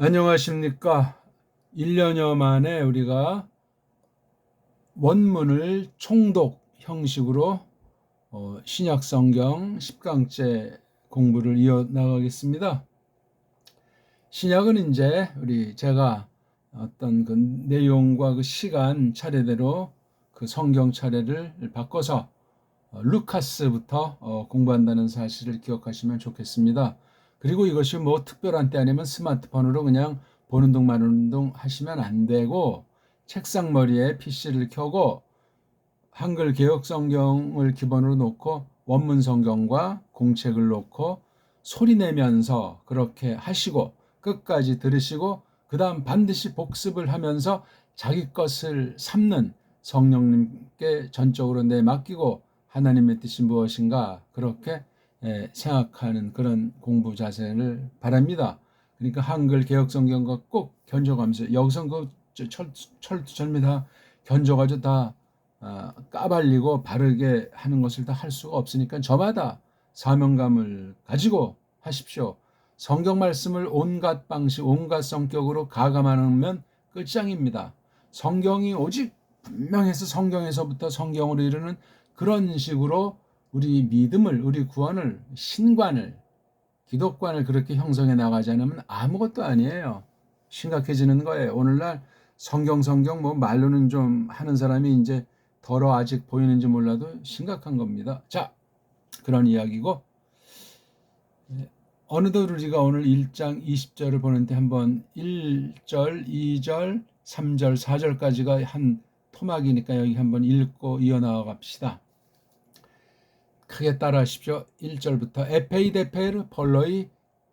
안녕하십니까. 1년여 만에 우리가 원문을 총독 형식으로 신약 성경 10강째 공부를 이어나가겠습니다. 신약은 이제 제가 어떤 그 내용과 그 시간 차례대로 그 성경 차례를 바꿔서 루카스부터 공부한다는 사실을 기억하시면 좋겠습니다. 그리고 이것이 뭐 특별한 때 아니면 스마트폰으로 그냥 보는 둥 마는 둥 하시면 안 되고, 책상머리에 PC를 켜고 한글 개역 성경을 기본으로 놓고 원문 성경과 공책을 놓고 소리 내면서 그렇게 하시고 끝까지 들으시고 그 다음 반드시 복습을 하면서 자기 것을 삼는, 성령님께 전적으로 내맡기고 하나님의 뜻이 무엇인가 그렇게 생각하는 그런 공부 자세를 바랍니다. 그러니까 한글 개역 성경과 꼭 견줘가면서, 여기서 그 철두철미 다 견줘가지고 다 까발리고 바르게 하는 것을 다 할 수가 없으니까 저마다 사명감을 가지고 하십시오. 성경 말씀을 온갖 방식, 온갖 성격으로 가감하면 끝장입니다. 성경이 오직 분명해서 성경에서부터 성경으로 이르는 그런 식으로 우리 믿음을, 우리 구원을, 신관을, 기독관을 그렇게 형성해 나가지 않으면 아무것도 아니에요. 심각해지는 거예요. 오늘날 성경 뭐 말로는 좀 하는 사람이 이제 덜어 아직 보이는지 몰라도 심각한 겁니다. 자, 그런 이야기고, 어느덧 우리가 오늘 1장 20절을 보는데 한번 1절, 2절, 3절, 4절까지가 한 토막이니까 여기 한번 읽고 이어나가 갑시다. 크게 따라 하십시오. 1절부터 에페이데페르 폴로이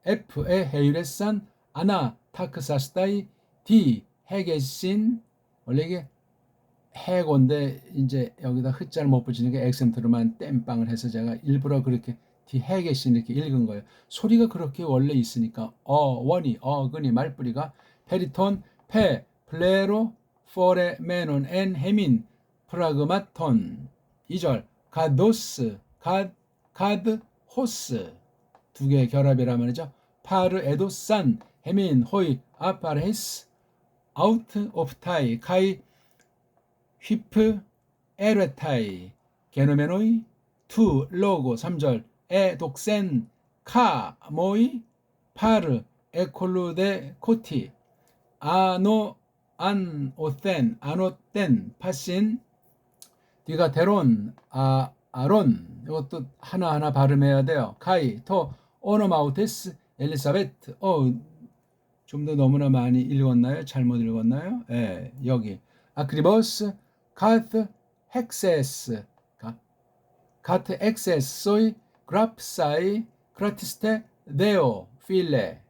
에프에 헤이레산 아나 타크사스타이 디 헤게신, 원래 이게 해고인데 이제 여기다 흑자를 못 붙이니까 액센트로만 땜빵을 해서 제가 일부러 그렇게 디해계신 이렇게 읽은 거예요. 소리가 그렇게 원래 있으니까 원이 어근이 말뿌리가 페리톤 페 플레로 포레 메논 엔 헤민 프라그마톤. 2절 가도스 가드 호스, 두 개의 결합이라 말이죠. 파르 에도산 헤민 호이 아파레스 아우트 오프 타이 카이 휘프 에레타이 게노메노이 투 로고. 3절 에 독센 카 모이 파르 에콜루데 코티 아노 안 오텐 아노텐 파신. 뒤가 데론 아론, 이것도 하나하나 발음해야 돼요. 카이 토 오노마우테스 엘리사베트. 좀 더 너무나 많이 읽었나요? 잘못 읽었나요? 여기 아크리버스 카트 헥세스 카트 엑세스 소이 그랍사이 크라티스테 데오 필레.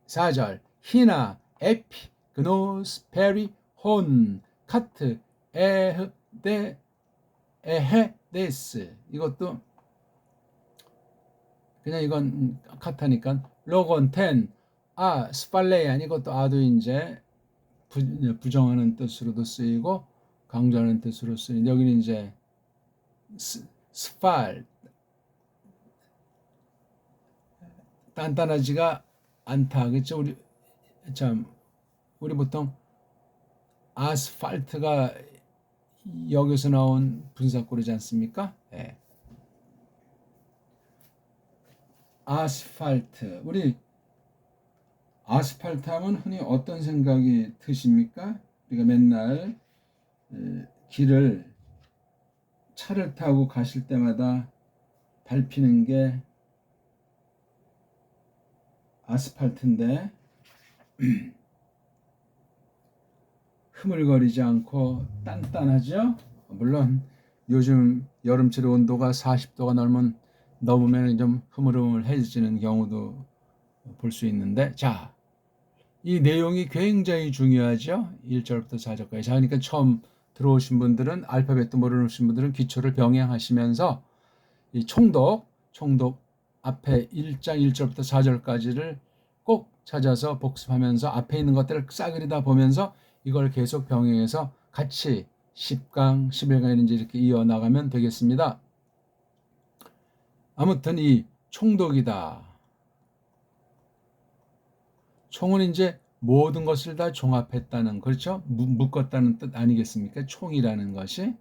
4절 히나 에피 그노스 페리 혼 카트 에흐데 에헤데스. 이것도 그냥 이건 카타니까 로건 텐 스팔레이안, 이것도 아도 이제 부정하는 뜻으로도 쓰이고 강조하는 뜻으로 쓰이는, 여기는 이제 스팔, 단단하지가 않다. 그렇죠? 우리 보통 아스팔트가 여기서 나온 분사구리지 않습니까? 아스팔트. 우리 아스팔트 하면 흔히 어떤 생각이 드십니까? 우리가 맨날 차를 타고 가실 때마다 밟히는 게 아스팔트인데 흐물거리지 않고 단단하죠? 물론 요즘 여름철의 온도가 40도가 넘으면 좀 흐물흐물해지는 경우도 볼 수 있는데, 자, 이 내용이 굉장히 중요하죠. 1절부터 4절까지. 자, 그러니까 처음 들어오신 분들은, 알파벳도 모르신 분들은 기초를 병행하시면서 이 총독 앞에 1장 1절부터 4절까지를 꼭 찾아서 복습하면서 앞에 있는 것들을 싸그리 다 보면서 이걸 계속 병행해서 같이 10강, 11강이든지 이렇게 이어나가면 되겠습니다. 아무튼 이 총독이다. 총은 이제 모든 것을 다 종합했다는, 그렇죠? 묶었다는 뜻 아니겠습니까? 총이라는 것이.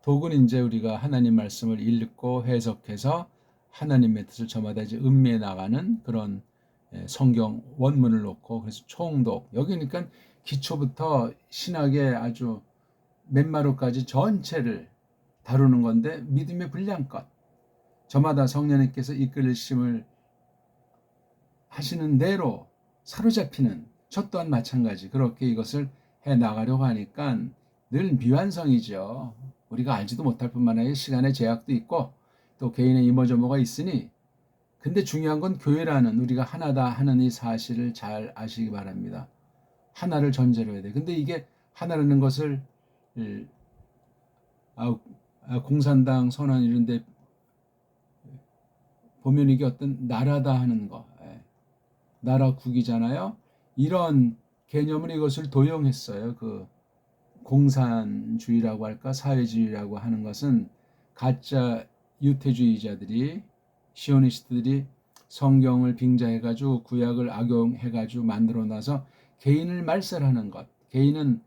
독은 이제 우리가 하나님 말씀을 읽고 해석해서 하나님의 뜻을 저마다 이제 음미해 나가는 그런 성경 원문을 놓고, 그래서 총독. 여기니까 기초부터 신학의 아주 맨마루까지 전체를 다루는 건데, 믿음의 분량껏 저마다 성령님께서 이끌심을 하시는 대로 사로잡히는, 저 또한 마찬가지 그렇게 이것을 해 나가려고 하니까 늘 미완성이죠. 우리가 알지도 못할 뿐만 아니라 시간의 제약도 있고 또 개인의 이모저모가 있으니, 근데 중요한 건 교회라는 우리가 하나다 하는 이 사실을 잘 아시기 바랍니다. 하나를 전제로 해야 돼. 근데 이게 하나라는 것을 공산당 선언 이런 데 보면 이게 어떤 나라다 하는 거, 나라국이잖아요. 이런 개념을 이것을 도용했어요. 그 공산주의라고 할까, 사회주의라고 하는 것은 가짜 유태주의자들이, 시오니스트들이 성경을 빙자해가지고 구약을 악용해가지고 만들어놔서 개인을 말살하는 것. 개인은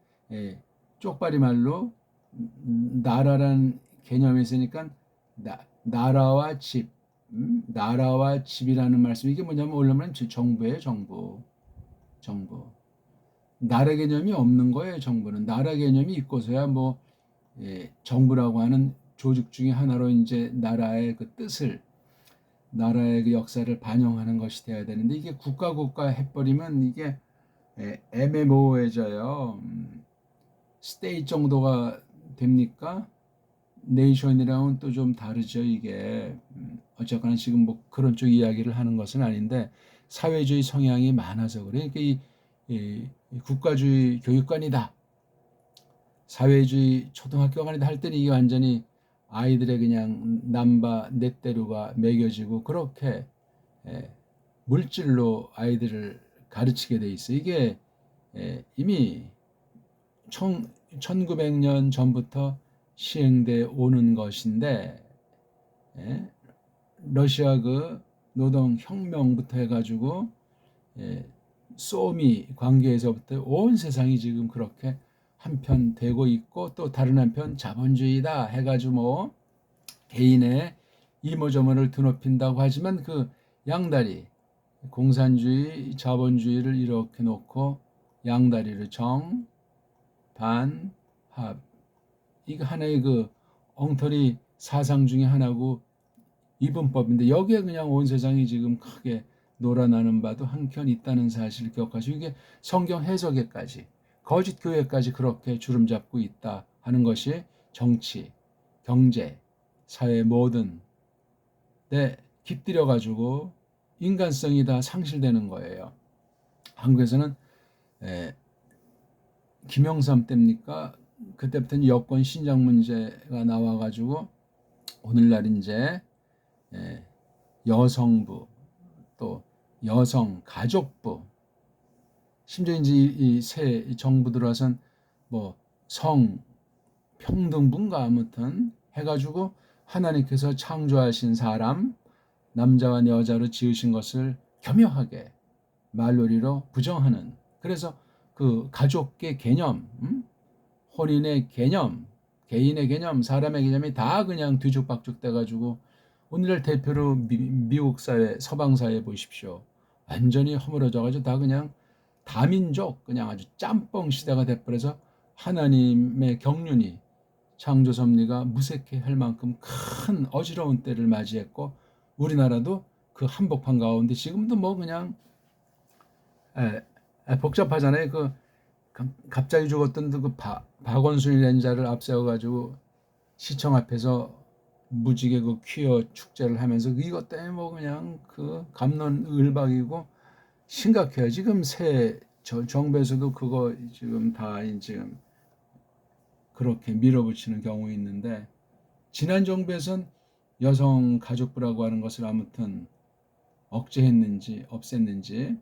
쪽발이 말로 나라란 개념이 있으니까 나라와 집, 나라와 집이라는 말씀, 이게 뭐냐면 원래는 정부예요. 정부. 나라 개념이 없는 거예요. 정부는 나라 개념이 있고서야 뭐 정부라고 하는 조직 중에 하나로 이제 나라의 그 뜻을, 나라의 그 역사를 반영하는 것이 돼야 되는데, 이게 국가 해버리면 이게 애매모호해져요. 스테이트 정도가 됩니까? 네이션이랑은 또 좀 다르죠. 이게 어쨌거나 지금 뭐 그런 쪽 이야기를 하는 것은 아닌데, 사회주의 성향이 많아서 그래. 그러니까 이 국가주의 교육관이다, 사회주의 초등학교관이다 할 때는 이게 완전히 아이들의 그냥 남바 넷대로가 매겨지고, 그렇게 물질로 아이들을 가르치게 돼 있어. 이게 이미 1900년 전부터 시행돼 오는 것인데, 러시아 그 노동혁명부터 해가지고 소미 관계에서부터 온 세상이 지금 그렇게 한편 되고 있고, 또 다른 한편 자본주의다 해가지고 뭐 개인의 이모저모를 드높인다고 하지만, 그 양다리, 공산주의, 자본주의를 이렇게 놓고 양다리를 정, 반, 합, 이거 하나의 그 엉터리 사상 중에 하나고 이분법인데, 여기에 그냥 온 세상이 지금 크게 놀아나는 바도 한켠 있다는 사실을 기억하시고, 이게 성경 해석에까지, 거짓 교회까지 그렇게 주름 잡고 있다 하는 것이 정치, 경제, 사회 모든 데 깃들여 가지고 인간성이 다 상실되는 거예요. 한국에서는 김영삼 때입니까? 그때부터는 여권 신장 문제가 나와가지고 오늘날 이제 여성부, 또 여성 가족부, 심지어 이제 이 새 정부 들어선 뭐 성 평등분가 아무튼 해가지고 하나님께서 창조하신 사람, 남자와 여자로 지으신 것을 겸허하게 말놀이로 부정하는, 그래서 그 가족의 개념, 혼인의 개념, 개인의 개념, 사람의 개념이 다 그냥 뒤죽박죽 돼가지고 오늘날 대표로 미국 사회, 서방 사회 보십시오. 완전히 허물어져가지고 다 그냥 다민족, 그냥 아주 짬뽕 시대가 돼버려서 하나님의 경륜이, 창조 섭리가 무색해 할 만큼 큰 어지러운 때를 맞이했고, 우리나라도 그 한복판 가운데 지금도 뭐 그냥 복잡하잖아요. 그 갑자기 죽었던 그 박원순이라는 자를 앞세워가지고 시청 앞에서 무지개 그 퀴어 축제를 하면서 이것 때문에 뭐 그냥 그 갑론을박이고 심각해요. 지금 새 정부에서도 그거 지금 다 지금 그렇게 밀어붙이는 경우 있는데, 지난 정부에선 여성 가족부라고 하는 것을 아무튼 억제했는지 없앴는지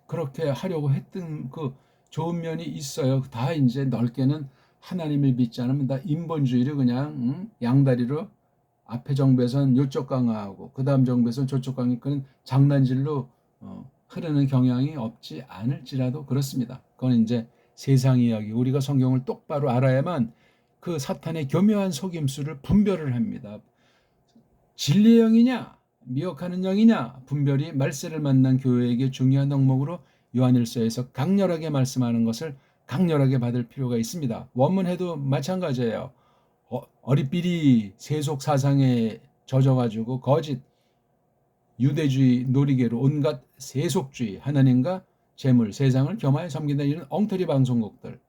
그렇게 하려고 했던 그 좋은 면이 있어요. 다 이제 넓게는 하나님을 믿지 않으면 다 인본주의를 그냥 양다리로, 앞에 정부에서는 요쪽 강화하고 그 다음 정부에서는 저쪽 강화하고, 그는 장난질로 흐르는 경향이 없지 않을지라도 그렇습니다. 그건 이제 세상 이야기. 우리가 성경을 똑바로 알아야만 그 사탄의 교묘한 속임수를 분별을 합니다. 진리의 영이냐 미혹하는 영이냐 분별이 말세를 만난 교회에게 중요한 덕목으로 요한일서에서 강렬하게 말씀하는 것을 강렬하게 받을 필요가 있습니다. 원문해도 마찬가지예요. 어릿비리 세속 사상에 젖어가지고 거짓 유대주의 놀이개로 온갖 세속주의 하나님과 재물 세상을 겸하여 섬긴다 이런 엉터리 방송국들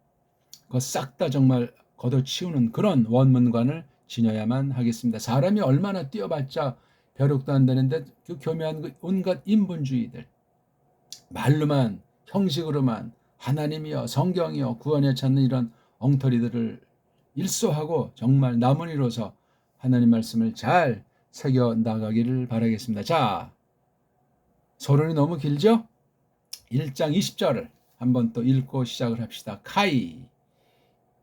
그거 싹 다 정말 걷어치우는 그런 원문관을 지녀야만 하겠습니다. 사람이 얼마나 뛰어봤자 벼룩도 안 되는데 그 교묘한 그 온갖 인본주의들 말로만 형식으로만 하나님이여 성경이여 구원에 찾는 이런 엉터리들을 일소하고 정말 나무니로서 하나님 말씀을 잘 새겨 나가기를 바라겠습니다. 자, 서론이 너무 길죠? 1장 20절을 한번 또 읽고 시작을 합시다. 카이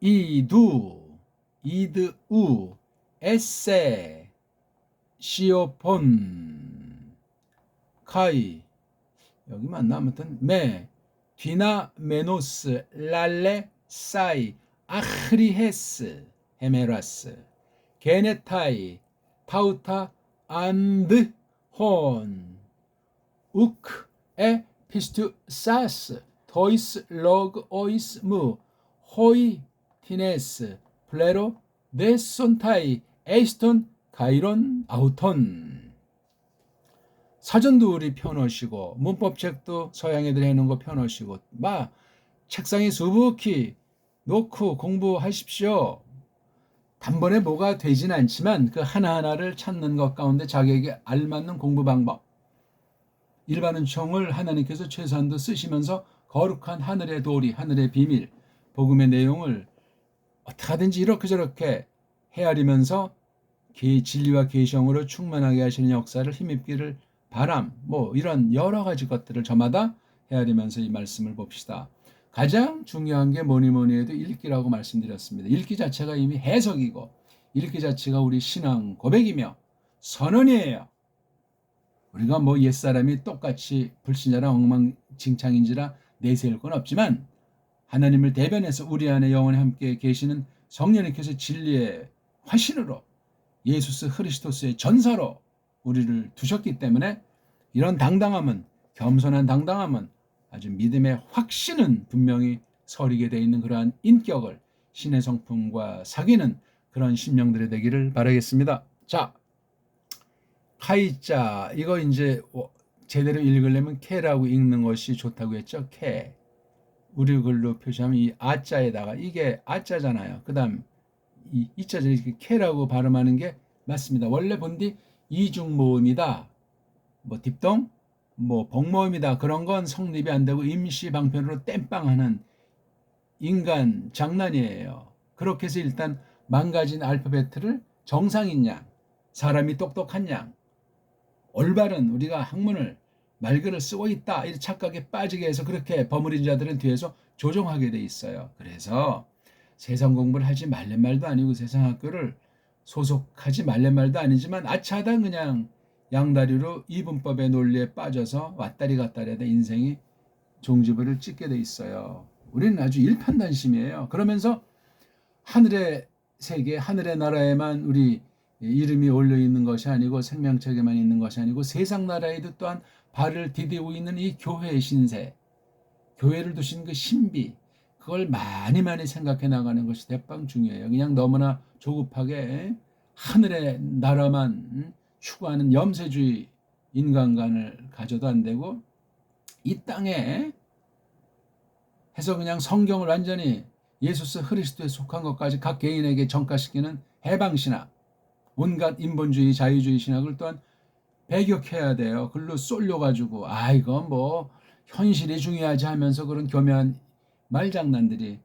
이두 이드우 에세 시오폰 카이 여기 맞나? 아무튼 메 뒤나 메노스 랄레 사이 아흐리헤스 헤메라스 게네타이 파우타 안드 혼 우크 에 피스투 사스 토이스 로그 오이스 무 호이 티네스 플레로 네손타이 에이스톤 가이론 아우톤 사전도 우리 펴놓으시고 문법책도 서양 애들이 해놓은 거 펴놓으시고 막 책상에 수북히 놓고 공부하십시오. 단번에 뭐가 되진 않지만 그 하나하나를 찾는 것 가운데 자기에게 알맞는 공부 방법 일반은총을 하나님께서 최소한도 쓰시면서 거룩한 하늘의 도리 하늘의 비밀 복음의 내용을 어떻게 하든지 이렇게 저렇게 헤아리면서 진리와 계시형으로 충만하게 하시는 역사를 힘입기를 바람 뭐 이런 여러 가지 것들을 저마다 헤아리면서 이 말씀을 봅시다. 가장 중요한 게 뭐니 해도 읽기라고 말씀드렸습니다. 읽기 자체가 이미 해석이고 읽기 자체가 우리 신앙 고백이며 선언이에요. 우리가 뭐 옛사람이 똑같이 불신자랑 엉망진창인지라 내세울 건 없지만 하나님을 대변해서 우리 안에 영원히 함께 계시는 성령님께서 진리의 화신으로 예수스 그리스도스의 전사로 우리를 두셨기 때문에 이런 당당함은 겸손한 당당함은 아주 믿음의 확신은 분명히 서리게 되어 있는 그러한 인격을 신의 성품과 사귀는 그런 심령들이 되기를 바라겠습니다. 자, 카이자 이거 이제 제대로 읽으려면 캐라고 읽는 것이 좋다고 했죠. 캐 우리 글로 표시하면 이 아자에다가 이게 아자잖아요. 그 다음 이 이자를 이렇게 캐라고 발음하는 게 맞습니다. 원래 본디 이중모음이다. 뭐 딥동 뭐 복모음이다. 그런 건 성립이 안 되고 임시 방편으로 땜빵하는 인간 장난이에요. 그렇게 해서 일단 망가진 알파벳을 정상인 양 사람이 똑똑한 양 올바른 우리가 학문을 말글을 쓰고 있다 이 착각에 빠지게 해서 그렇게 버무린 자들은 뒤에서 조종하게 돼 있어요. 그래서 세상 공부를 하지 말란 말도 아니고 세상 학교를 소속하지 말란 말도 아니지만 아차하다 그냥 양다리로 이분법의 논리에 빠져서 왔다리 갔다리 하다 인생이 종지부를 찍게 돼 있어요. 우리는 아주 일편단심이에요. 그러면서 하늘의 세계, 하늘의 나라에만 우리 이름이 올려 있는 것이 아니고 생명책에만 있는 것이 아니고 세상 나라에도 또한 발을 디디고 있는 이 교회의 신세, 교회를 두신 그 신비, 그걸 많이 생각해 나가는 것이 대빵 중요해요. 그냥 너무나 조급하게 하늘의 나라만 추구하는 염세주의 인간관을 가져도 안 되고 이 땅에 해서 그냥 성경을 완전히 예수스 그리스도에 속한 것까지 각 개인에게 전가시키는 해방신학, 온갖 인본주의, 자유주의 신학을 또한 배격해야 돼요. 글로 쏠려가지고 이건 뭐 현실이 중요하지 하면서 그런 교묘한 말장난들이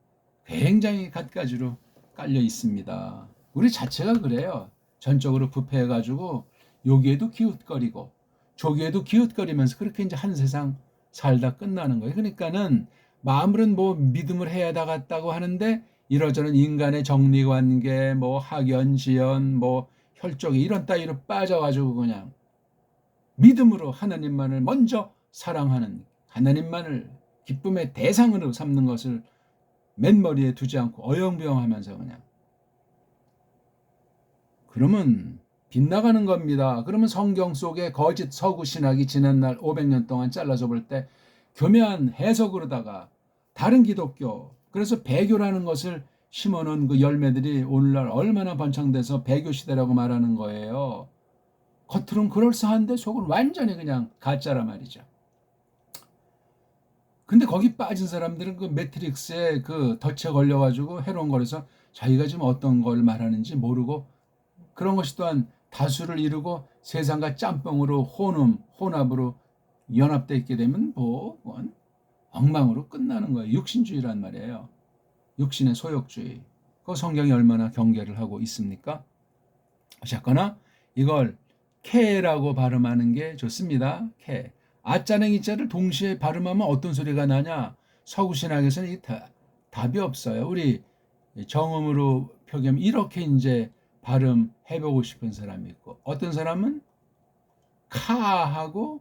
굉장히 갖가지로 깔려 있습니다. 우리 자체가 그래요. 전적으로 부패해가지고 여기에도 기웃거리고 저기에도 기웃거리면서 그렇게 이제 한 세상 살다 끝나는 거예요. 그러니까는 마음으로는 뭐 믿음을 해야 나갔다고 하는데 이러저런 인간의 정리관계, 뭐 학연지연, 뭐 혈족이 이런 따위로 빠져가지고 그냥 믿음으로 하나님만을 먼저 사랑하는 하나님만을 기쁨의 대상으로 삼는 것을 맨머리에 두지 않고 어영부영하면서 그냥 그러면 빗나가는 겁니다. 그러면 성경 속에 거짓 서구 신학이 지난날 500년 동안 잘라서 볼 때 교묘한 해석으로다가 다른 기독교, 그래서 배교라는 것을 심어놓은 그 열매들이 오늘날 얼마나 번창돼서 배교 시대라고 말하는 거예요. 겉으로는 그럴싸한데 속은 완전히 그냥 가짜라 말이죠. 근데 거기 빠진 사람들은 그 매트릭스에 그 덫에 걸려가지고 해로운 거라서 자기가 지금 어떤 걸 말하는지 모르고 그런 것이 또한 다수를 이루고 세상과 짬뽕으로 혼합으로 연합되어 있게 되면 뭐 엉망으로 끝나는 거예요. 육신주의란 말이에요. 육신의 소욕주의. 그 성경이 얼마나 경계를 하고 있습니까? 어쨌거나 이걸 케라고 발음하는 게 좋습니다. 케. 아자랑 이자를 동시에 발음하면 어떤 소리가 나냐? 서구신학에서는 이 답이 없어요. 우리 정음으로 표기하면 이렇게 이제 발음해보고 싶은 사람이 있고, 어떤 사람은 카하고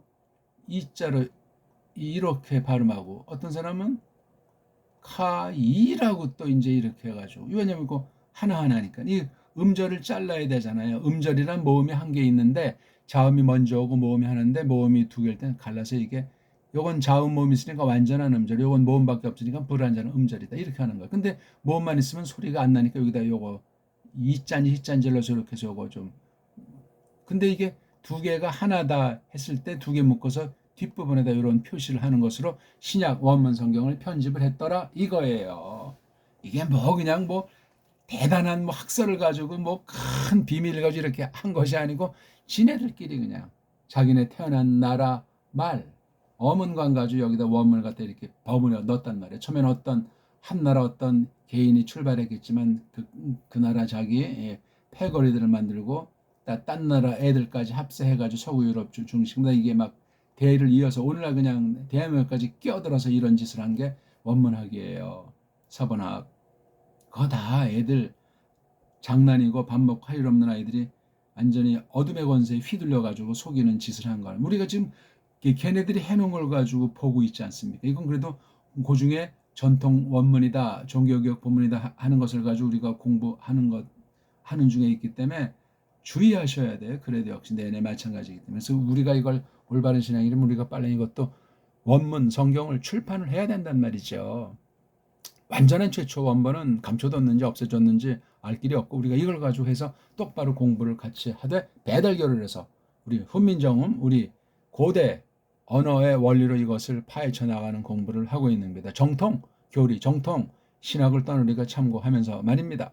이자로 이렇게 발음하고, 어떤 사람은 카이라고 또 이제 이렇게 해가지고, 왜냐면 이거 하나하나니까 이 음절을 잘라야 되잖아요. 음절이란 모음이 한 개 있는데 자음이 먼저 오고 모음이 하는데 모음이 두 개일 때는 갈라서 이게 요건 자음 모음이 있으니까 완전한 음절, 요건 모음밖에 없으니까 불완전한 음절이다 이렇게 하는 거예요. 근데 모음만 있으면 소리가 안 나니까 여기다 요거 이짠지 히짠질러서 이렇게 해서 요거 좀, 근데 이게 두 개가 하나다 했을 때 두 개 묶어서 뒷부분에다 이런 표시를 하는 것으로 신약 원문 성경을 편집을 했더라 이거예요. 이게 뭐 그냥 뭐 대단한 뭐 학설을 가지고 뭐 큰 비밀을 가지고 이렇게 한 것이 아니고 지네들끼리 그냥 자기네 태어난 나라 말 어문관 가지고 여기다 원문을 갖다 이렇게 버무려 넣었단 말이에요. 처음에는 어떤 한 나라 어떤 개인이 출발했겠지만 그 나라 자기의 패거리들을 만들고 딴 나라 애들까지 합세해가지고 서구 유럽 중심으로 이게 막 대를 이어서 오늘날 그냥 대한민국까지 끼어들어서 이런 짓을 한 게 원문학이에요. 서번학. 그거 다 애들 장난이고 밥 먹고 할 일 없는 아이들이 완전히 어둠의 권세에 휘둘려가지고 속이는 짓을 한 거예요. 우리가 지금 걔네들이 해놓은 걸 가지고 보고 있지 않습니까? 이건 그래도 그 중에 전통 원문이다, 종교교육 본문이다 하는 것을 가지고 우리가 공부하는 것 하는 중에 있기 때문에 주의하셔야 돼요. 그래도 역시 내내 마찬가지이기 때문에. 그래서 우리가 이걸 올바른 신앙이라면 우리가 빨리 이것도 원문 성경을 출판을 해야 된단 말이죠. 완전한 최초 원본은 감춰뒀는지 없애졌는지 알 길이 없고 우리가 이걸 가지고 해서 똑바로 공부를 같이 하되 배달교를 해서 우리 훈민정음 우리 고대 언어의 원리로 이것을 파헤쳐 나가는 공부를 하고 있는 겁니다. 정통 교리 정통 신학을 떠는 우리가 참고하면서 말입니다.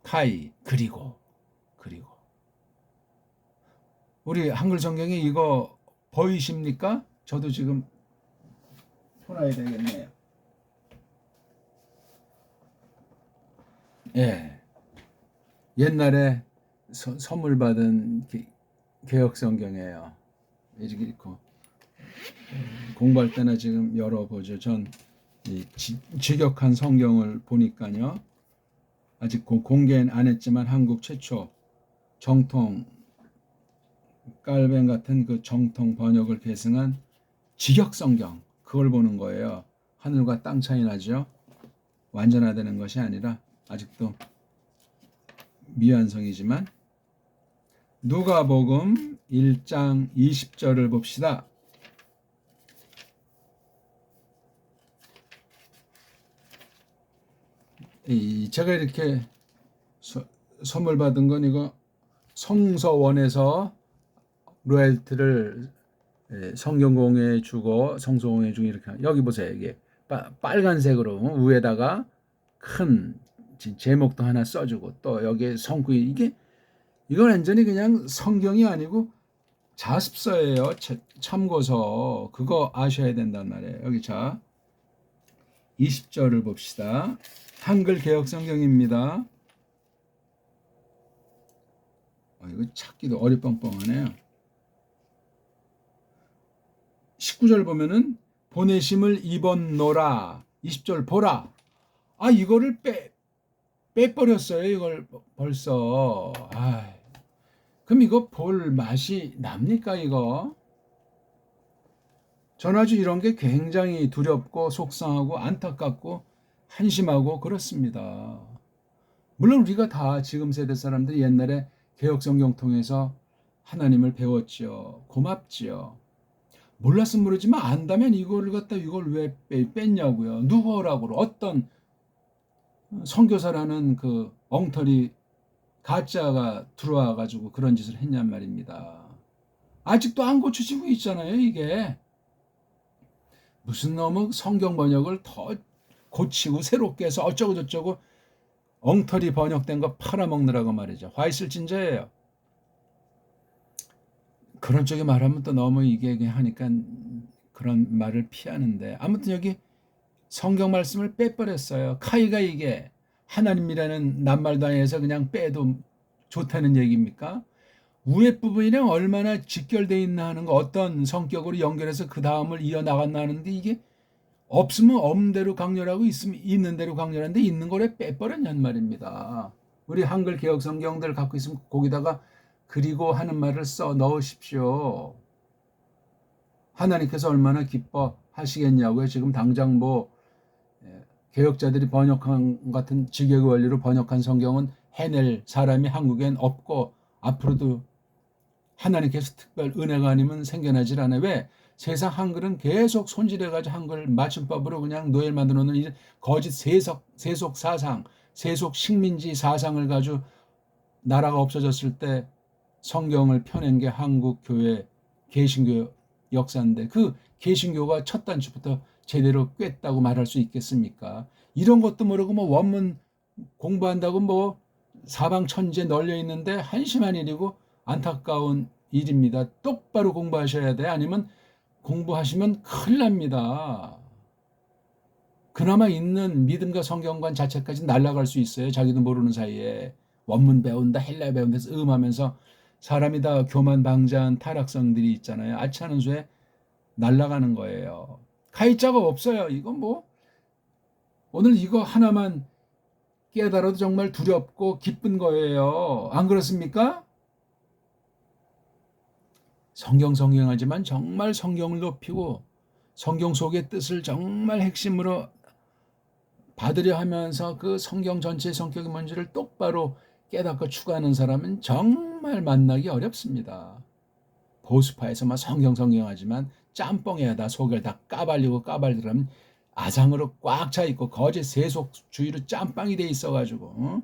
카이 그리고 우리 한글 성경에 이거 보이십니까? 저도 지금 펴놔야 되겠네요. 예. 옛날에 선물 받은 개혁 성경이에요. 이렇게 있고 공부할 때나 지금 열어보죠. 전 직역한 성경을 보니까요. 아직 공개는 안 했지만 한국 최초 정통 깔벤 같은 그 정통 번역을 계승한 직역 성경 그걸 보는 거예요. 하늘과 땅 차이 나죠. 완전화되는 것이 아니라 아직도 미완성이지만 누가복음 1장 20절을 봅시다. 제가 이렇게 선물 받은 건 이거 성서원에서 로열티를 성경 공예 주고 성서 공예 중에 이렇게 여기 보세요. 이게 빨간색으로 위에다가 큰 제목도 하나 써주고 또 여기에 성구이 이건 완전히 그냥 성경이 아니고 자습서예요. 참고서 그거 아셔야 된단 말이에요. 여기 자 20절을 봅시다. 한글 개혁 성경입니다. 이거 찾기도 어리뻥뻥하네요. 19절 보면은 보내심을 입었노라. 20절 보라. 이거를 빼버렸어요. 이걸 벌써. 그럼 이거 볼 맛이 납니까 이거? 전 아주 이런 게 굉장히 두렵고 속상하고 안타깝고 한심하고 그렇습니다. 물론 우리가 다 지금 세대 사람들이 옛날에 개혁성경 통해서 하나님을 배웠지요. 고맙지요. 몰랐으면 모르지만 안다면 이걸 왜 뺐냐고요. 누구라고 어떤 선교사라는 그 엉터리 가짜가 들어와 가지고 그런 짓을 했냔 말입니다. 아직도 안 고쳐지고 있잖아요, 이게. 무슨 너무 성경 번역을 더 고치고 새롭게 해서 어쩌고 저쩌고 엉터리 번역된 거 팔아먹느라고 말이죠. 화 있을 진저예요. 그런 쪽에 말하면 또 너무 이게 하니까 그런 말을 피하는데, 아무튼 여기 성경 말씀을 빼버렸어요. 카이가 이게 하나님이라는 낱말도 아니어서 그냥 빼도 좋다는 얘기입니까? 위에 부분이랑 얼마나 직결되어 있나 하는 거, 어떤 성격으로 연결해서 그 다음을 이어나갔나 하는데, 이게 없으면 없는 대로 강렬하고 있으면 있는 대로 강렬한데 있는 거를 빼버렸냔 말입니다. 우리 한글 개혁 성경들 갖고 있으면 거기다가 그리고 하는 말을 써 넣으십시오. 하나님께서 얼마나 기뻐하시겠냐고요. 지금 당장 뭐 개혁자들이 번역한 같은 직역의 원리로 번역한 성경은 해낼 사람이 한국엔 없고 앞으로도 하나님께서 특별 은혜가 아니면 생겨나질 않아요. 왜? 세상 한글은 계속 손질해가지고 한글 맞춤법으로 그냥 노예를 만들어 놓는 거짓 세속 사상, 세속 식민지 사상을 가지고 나라가 없어졌을 때 성경을 펴낸 게 한국 교회 개신교 역사인데, 그 개신교가 첫 단추부터 제대로 꿰었다고 말할 수 있겠습니까? 이런 것도 모르고 뭐 원문 공부한다고 뭐 사방천지에 널려 있는데 한심한 일이고 안타까운 일입니다. 똑바로 공부하셔야 돼. 아니면 공부하시면 큰일 납니다. 그나마 있는 믿음과 성경관 자체까지 날아갈 수 있어요. 자기도 모르는 사이에 원문 배운다, 헬라 배운다 해서 음하면서 사람이 다 교만방자한 타락성들이 있잖아요. 아차하는 수에 날아가는 거예요. 가이자가 없어요. 이건 뭐 오늘 이거 하나만 깨달아도 정말 두렵고 기쁜 거예요. 안 그렇습니까? 성경하지만 정말 성경을 높이고 성경 속의 뜻을 정말 핵심으로 받으려 하면서 그 성경 전체의 성격이 뭔지를 똑바로 깨닫고 추구하는 사람은 정말 만나기 어렵습니다. 보수파에서 막 성경하지만 짬뽕에다 속을 다 까발리고 아상으로 꽉 차 있고 거짓 세속주의로 짬빵이 돼 있어가지고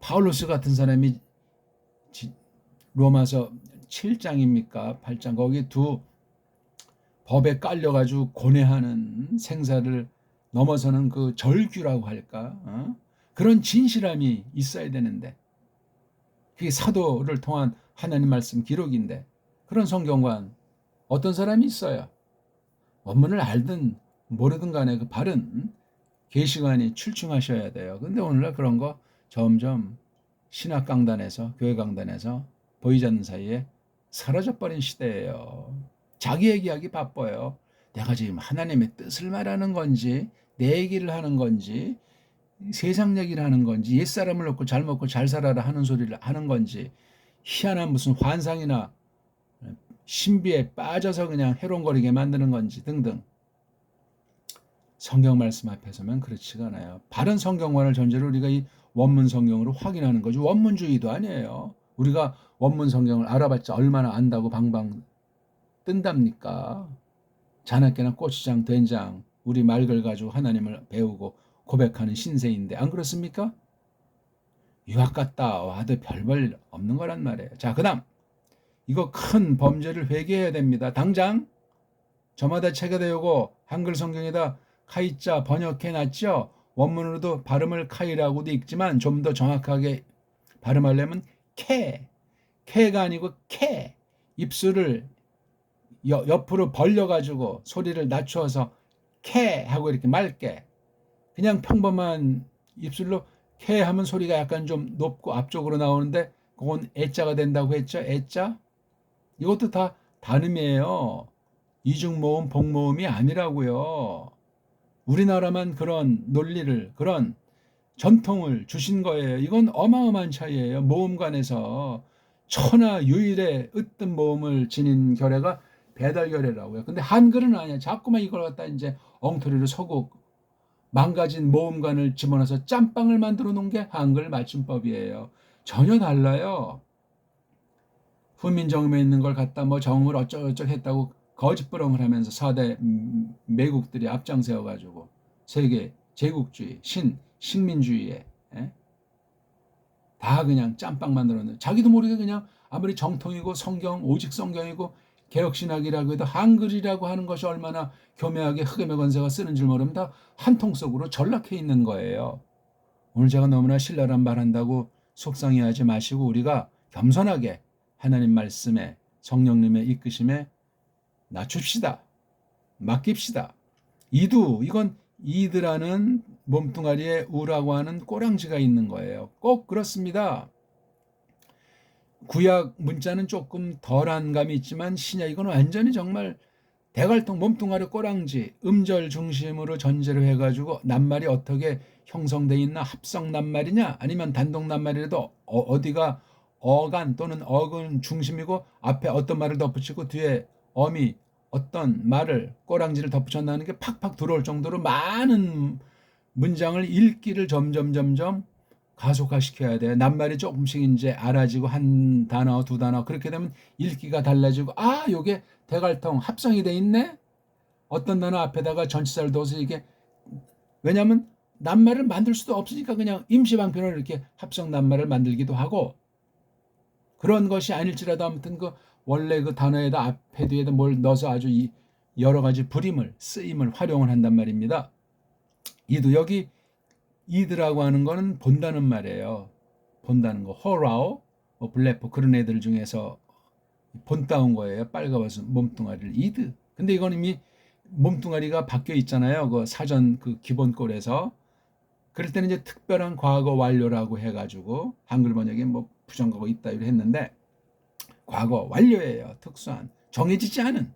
파울로스 같은 사람이 로마서 7장입니까? 8장 거기 두 법에 깔려가지고 고뇌하는 생사를 넘어서는 그 절규라고 할까? 그런 진실함이 있어야 되는데 그게 사도를 통한 하나님 말씀 기록인데 그런 성경관 어떤 사람이 있어요. 원문을 알든 모르든 간에 그 바른 계시관이 출중하셔야 돼요. 근데 오늘날 그런 거 점점 신학 강단에서 교회 강단에서 보이지 않는 사이에 사라져버린 시대예요. 자기 얘기하기 바빠요. 내가 지금 하나님의 뜻을 말하는 건지 내 얘기를 하는 건지 세상 얘기를 하는 건지 옛사람을 놓고 잘 먹고 잘 살아라 하는 소리를 하는 건지 희한한 무슨 환상이나 신비에 빠져서 그냥 해롱거리게 만드는 건지 등등. 성경 말씀 앞에 서면 그렇지가 않아요. 바른 성경관을 전제로 우리가 이 원문 성경으로 확인하는 거죠. 원문주의도 아니에요. 우리가 원문 성경을 알아봤자 얼마나 안다고 방방 뜬답니까? 자나깨나 고추장, 된장, 우리 말글 가지고 하나님을 배우고 고백하는 신세인데 안 그렇습니까? 유학 갔다 와도 별볼 없는 거란 말이에요. 자, 그 다음 이거 큰 범죄를 회개해야 됩니다. 당장 저마다 책에다 외우고 한글 성경에다 카이자 번역해놨죠. 원문으로도 발음을 카이라고도 읽지만 좀 더 정확하게 발음하려면 캐가 아니고 캐. 입술을 옆으로 벌려가지고 소리를 낮추어서 캐 하고 이렇게 맑게 그냥 평범한 입술로 캐 하면 소리가 약간 좀 높고 앞쪽으로 나오는데 그건 애자가 된다고 했죠. 애자 이것도 다 단음이에요. 이중모음 복모음이 아니라고요. 우리나라만 그런 논리를 그런 전통을 주신 거예요. 이건 어마어마한 차이예요. 모음관에서 천하유일의 으뜸 모음을 지닌 결례가 배달결례라고요. 근데 한글은 아니야. 자꾸만 이걸 갖다 이제 엉터리로 서고 망가진 모음관을 집어넣어서 짬빵을 만들어 놓은 게 한글 맞춤법이에요. 전혀 달라요. 훈민정음에 있는 걸 갖다 뭐 정음을 어쩌고저쩌고 했다고 거짓부렁을 하면서 4대 매국들이 앞장세워가지고 세계 제국주의, 식민주의에 다 그냥 짬빵 만들었는데 자기도 모르게 그냥 아무리 정통이고 성경, 오직 성경이고 개혁신학이라고 해도 한글이라고 하는 것이 얼마나 교묘하게 흑염의 권세가 쓰는 줄 모르면 다 한통 속으로 전락해 있는 거예요. 오늘 제가 너무나 신랄한 말 한다고 속상해하지 마시고 우리가 겸손하게 하나님 말씀에 성령님의 이끄심에 낮춥시다. 맡깁시다. 이건 이드라는 몸뚱아리에 우라고 하는 꼬랑지가 있는 거예요. 꼭 그렇습니다. 구약 문자는 조금 덜한 감이 있지만 신약 이건 완전히 정말 대갈통 몸뚱아리 꼬랑지 음절 중심으로 전제를 해가지고 낱말이 어떻게 형성되어 있나 합성 낱말이냐 아니면 단독 낱말이라도 어디가 어간 또는 어근 중심이고 앞에 어떤 말을 덧붙이고 뒤에 어미 어떤 말을 꼬랑지를 덧붙였다는 게 팍팍 들어올 정도로 많은 문장을 읽기를 점점 가속화시켜야 돼요. 낱말이 조금씩 이제 알아지고 한 단어, 두 단어 그렇게 되면 읽기가 달라지고 요게 대갈통 합성이 돼 있네. 어떤 단어 앞에다가 전치사를 둬서 이게 왜냐하면 낱말을 만들 수도 없으니까 그냥 임시방편으로 이렇게 합성 낱말을 만들기도 하고 그런 것이 아닐지라도 아무튼 그 원래 그 단어에다 앞에 뒤에다 뭘 넣어서 아주 여러 가지 부림을 쓰임을 활용을 한단 말입니다. 이도 여기 이드라고 하는 거는 본다는 말이에요. 본다는 거. 호라오, 블레포 그런 애들 중에서 본따온 거예요. 빨가벗은 몸뚱아리를 이드. 근데 이건 이미 몸뚱아리가 바뀌어 있잖아요. 그 사전 그 기본꼴에서. 그럴 때는 이제 특별한 과거 완료라고 해가지고 한글 번역에 뭐 부정하고 있다 이렇게 했는데 과거 완료예요. 특수한 정해지지 않은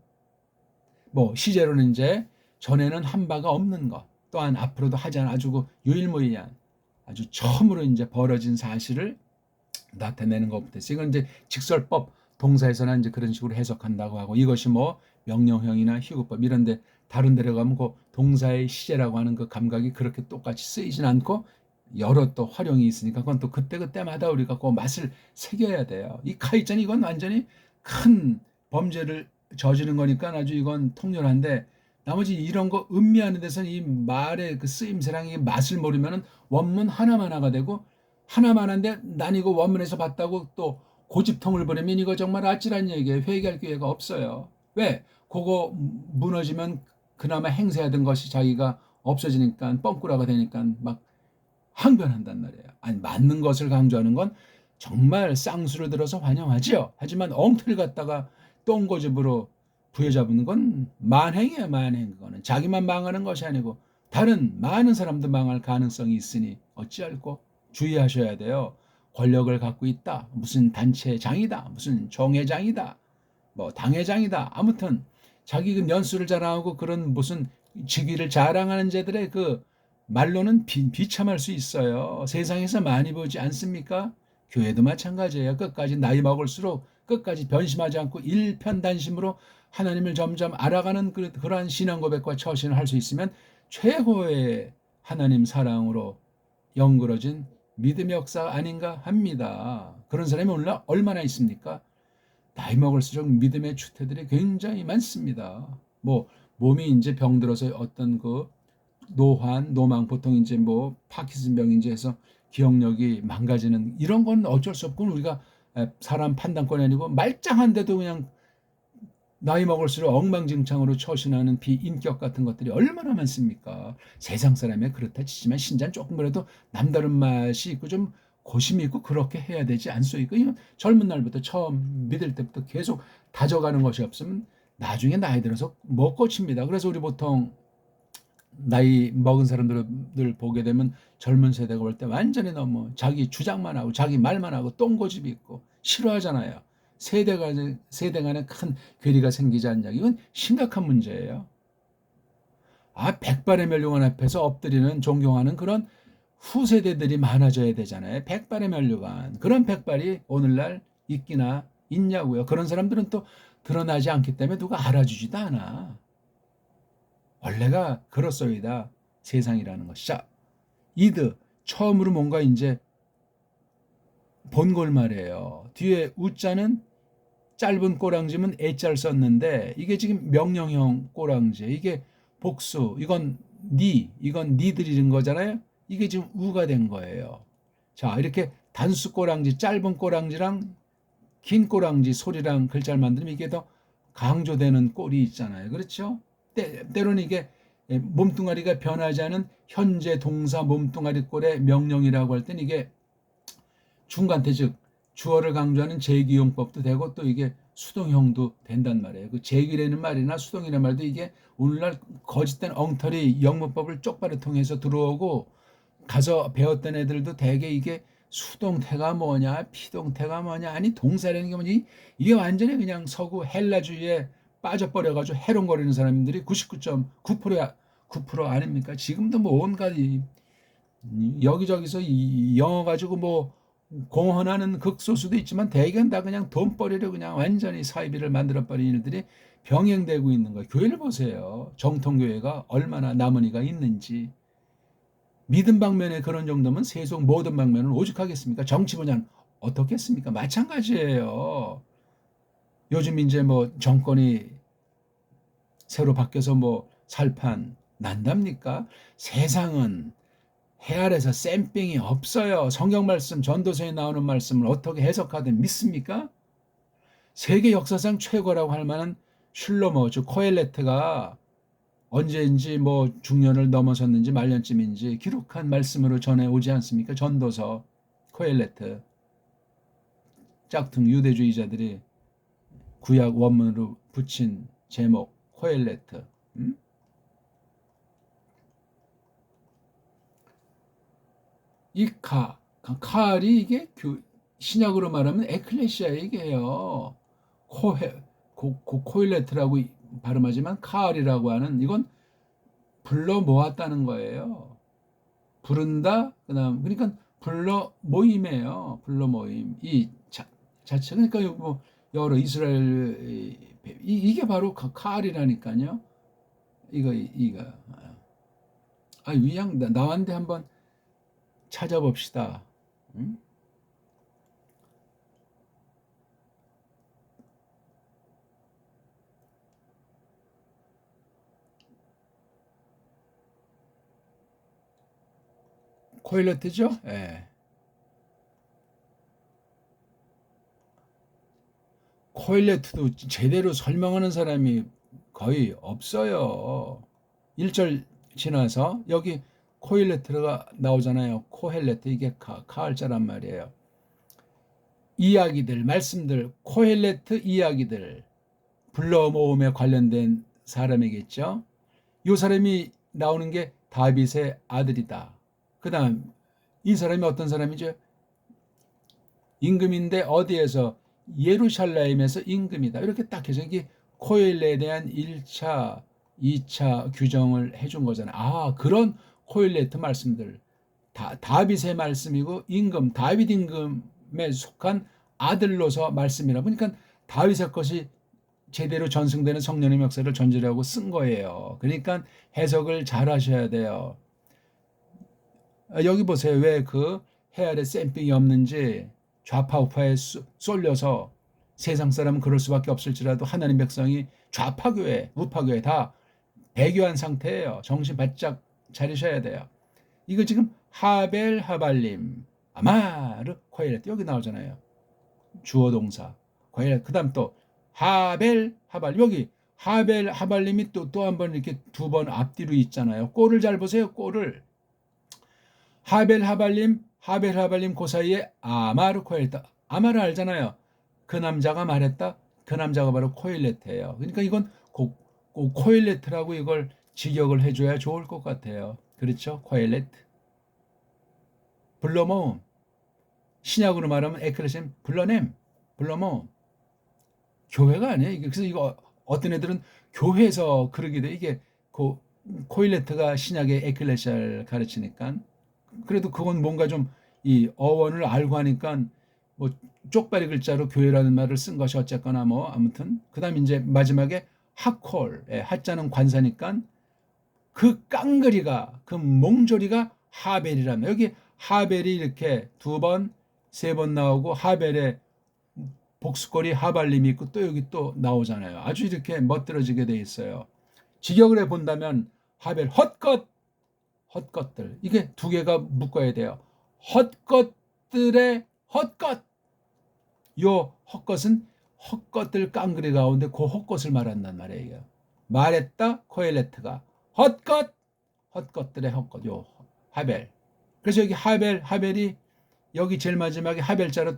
뭐 시제로는 이제 전에는 한 바가 없는 것 또한 앞으로도 하지 않은 아주 그 유일무이한 아주 처음으로 이제 벌어진 사실을 나타내는 것부터 해서 이건 이제 직설법 동사에서는 이제 그런 식으로 해석한다고 하고 이것이 뭐 명령형이나 희구법 이런데 다른 데로 가면 그 동사의 시제라고 하는 그 감각이 그렇게 똑같이 쓰이진 않고 여러 또 활용이 있으니까 그건 또 그때그때마다 우리가 그 맛을 새겨야 돼요. 이 카이짠 이건 완전히 큰 범죄를 저지른 거니까 아주 이건 통렬한데 나머지 이런 거 음미하는 데서는 이 말의 그 쓰임새랑 이 맛을 모르면은 원문 하나만화가 되고 하나만한데 난 이거 원문에서 봤다고 또 고집통을 부리면 이거 정말 아찔한 얘기예요. 회개할 기회가 없어요. 왜? 그거 무너지면 그나마 행세하던 것이 자기가 없어지니까 뻥꾸라가 되니까 막 항변한단 말이에요. 아니 맞는 것을 강조하는 건 정말 쌍수를 들어서 환영하지요. 하지만 엉터리 갖다가 똥고집으로 부여잡는 건 만행이에요. 만행. 그거는 자기만 망하는 것이 아니고 다른 많은 사람도 망할 가능성이 있으니 어찌할꼬 주의하셔야 돼요. 권력을 갖고 있다. 무슨 단체장이다. 무슨 총회장이다. 뭐 당회장이다. 아무튼 자기 그 연수를 자랑하고 그런 무슨 직위를 자랑하는 자들의 그 말로는 비참할 수 있어요. 세상에서 많이 보지 않습니까? 교회도 마찬가지예요. 끝까지 나이 먹을수록 끝까지 변심하지 않고 일편단심으로 하나님을 점점 알아가는 그러한 신앙 고백과 처신을 할 수 있으면 최고의 하나님 사랑으로 연그러진 믿음의 역사 아닌가 합니다. 그런 사람이 오늘날 얼마나 있습니까? 나이 먹을수록 믿음의 추태들이 굉장히 많습니다. 뭐 몸이 이제 병들어서 어떤 그 노망 보통 이제 뭐 파킨슨병인지 해서 기억력이 망가지는 이런 건 어쩔 수 없고 우리가 사람 판단권이 아니고 말짱한데도 그냥 나이 먹을수록 엉망진창으로 처신하는 비인격 같은 것들이 얼마나 많습니까? 세상 사람이 그렇다 치지만 신자는 조금 그래도 남다른 맛이 있고 좀 고심이 있고 그렇게 해야 되지 않소이까? 이건 젊은 날부터 처음 믿을 때부터 계속 다져가는 것이 없으면 나중에 나이 들어서 못 고칩니다. 그래서 우리 보통 나이 먹은 사람들을 보게 되면 젊은 세대가 볼 때 완전히 너무 자기 주장만 하고 자기 말만 하고 똥고집이 있고 싫어하잖아요. 세대 간에 큰 괴리가 생기지 않냐. 이건 심각한 문제예요. 백발의 멸류관 앞에서 엎드리는 존경하는 그런 후세대들이 많아져야 되잖아요. 백발의 멸류관. 그런 백발이 오늘날 있기나 있냐고요. 그런 사람들은 또 드러나지 않기 때문에 누가 알아주지도 않아. 원래가 그렇소이다. 세상이라는 것이. 자, 이드 처음으로 뭔가 이제 본 걸 말이에요. 뒤에 우자는 짧은 꼬랑지면 애자를 썼는데 이게 지금 명령형 꼬랑지. 이게 복수. 이건 니들이는 거잖아요. 이게 지금 우가 된 거예요. 자, 이렇게 단수 꼬랑지, 짧은 꼬랑지랑 긴 꼬랑지 소리랑 글자를 만들면 이게 더 강조되는 꼴이 있잖아요. 그렇죠? 때로는 이게 몸뚱아리가 변하지 않은 현재 동사 몸뚱아리 꼴의 명령이라고 할 땐 이게 중간태 즉 주어를 강조하는 제기용법도 되고 또 이게 수동형도 된단 말이에요. 그 제기라는 말이나 수동이라는 말도 이게 오늘날 거짓된 엉터리 영문법을 쪽발을 통해서 들어오고 가서 배웠던 애들도 대개 이게 수동태가 뭐냐 피동태가 뭐냐 아니 동사라는 게 뭐지 이게 완전히 그냥 서구 헬라주의에 빠져버려가지고 해롱거리는 사람들이 99.9%야 9% 아닙니까? 지금도 뭐 온갖 여기저기서 이 영어 가지고 뭐 공헌하는 극소수도 있지만 대개는 다 그냥 돈벌이로 그냥 완전히 사이비를 만들어버린 일들이 병행되고 있는 거예요. 교회를 보세요. 정통교회가 얼마나 남은이가 있는지. 믿음 방면에 그런 정도면 세속 모든 방면은 오죽하겠습니까? 정치 분야는 어떻겠습니까? 마찬가지예요. 요즘 이제 뭐 정권이 새로 바뀌어서 뭐 살판 난답니까? 세상은 해 아래서 쌤병이 없어요. 성경 말씀, 전도서에 나오는 말씀을 어떻게 해석하든 믿습니까? 세계 역사상 최고라고 할 만한 슐로모, 즉 코엘레트가 언제인지 뭐 중년을 넘어섰는지 말년쯤인지 기록한 말씀으로 전해 오지 않습니까? 전도서, 코엘레트. 짝퉁 유대주의자들이 구약 원문으로 붙인 제목, 코엘레트. 이 칼이 이게 신약으로 말하면 에클레시아 얘기예요. 코일레트라고 발음하지만 칼이라고 하는 이건 불러 모았다는 거예요. 부른다, 그러니까 불러 모임이에요. 불러 모임. 이 자체 그러니까 뭐 여러 이스라엘 이게 바로 칼이라니까요. 이거 그냥 나왔는데 한번 찾아봅시다. 응? 코일레트죠? 예. 코일레트도 제대로 설명하는 사람이 거의 없어요. 1절 지나서 여기 코일레트가 나오잖아요. 코헬레트 이게 카알자란 말이에요. 이야기들, 말씀들, 코헬레트 이야기들 불러 모음에 관련된 사람이겠죠. 이 사람이 나오는 게 다윗의 아들이다. 그 다음 이 사람이 어떤 사람이죠? 임금인데 어디에서 예루살렘에서 임금이다. 이렇게 딱 해서 이게 코엘레에 대한 1차, 2차 규정을 해준 거잖아요. 아, 그런 코엘레트 말씀들. 다윗의 말씀이고 임금, 다윗 임금에 속한 아들로서 말씀이라 보니까 다윗의 것이 제대로 전승되는 성령의 역사를 전제하고 쓴 거예요. 그러니까 해석을 잘 하셔야 돼요. 여기 보세요. 왜 그 해 아래 쌤빙이 없는지 좌파 우파에 쏠려서 세상 사람은 그럴 수밖에 없을지라도 하나님 백성이 좌파교회, 우파교회 다 배교한 상태예요. 정신 바짝 차리셔야 돼요. 이거 지금 하벨 하발림 아마르 코엘렛 여기 나오잖아요. 주어 동사 코엘렛 그다음 또 하벨 하발 여기 하벨 하발림이 또 한 번 이렇게 두 번 앞뒤로 있잖아요. 꼴을 잘 보세요. 꼴을 하벨 하발림 그 사이에 아마르 코엘렛 아마르 알잖아요. 그 남자가 말했다. 그 남자가 바로 코일레트예요. 그러니까 이건 꼭 코일레트라고 이걸 직역을 해줘야 좋을 것 같아요. 그렇죠? 코일레트. 불러모음. 신약으로 말하면 에클레시아 불러모음. 교회가 아니에요. 그래서 이거 어떤 애들은 교회에서 그러게 돼. 이게 코일레트가 신약의 에클레시아를 가르치니까. 그래도 그건 뭔가 좀 이 어원을 알고 하니까 뭐 쪽발이 글자로 교회라는 말을 쓴 것이 어쨌거나 뭐 아무튼 그다음 이제 마지막에 하콜, 하자는 관사니까 그 깡그리가 그 몽조리가 하벨이라면 여기 하벨이 이렇게 두 번, 세 번 나오고 하벨의 복수거리 하발림이 있고 또 여기 또 나오잖아요. 아주 이렇게 멋들어지게 돼 있어요. 직역을 해 본다면 하벨 헛것 헛것들 이게 두 개가 묶어야 돼요. 헛것들의 헛것 요 헛것은 헛것들 깡그리 가운데 그 헛것을 말한단 말이에요. 말했다 코엘레트가 헛것 헛것들의 헛것 요 하벨. 그래서 여기 하벨이 여기 제일 마지막에 하벨자로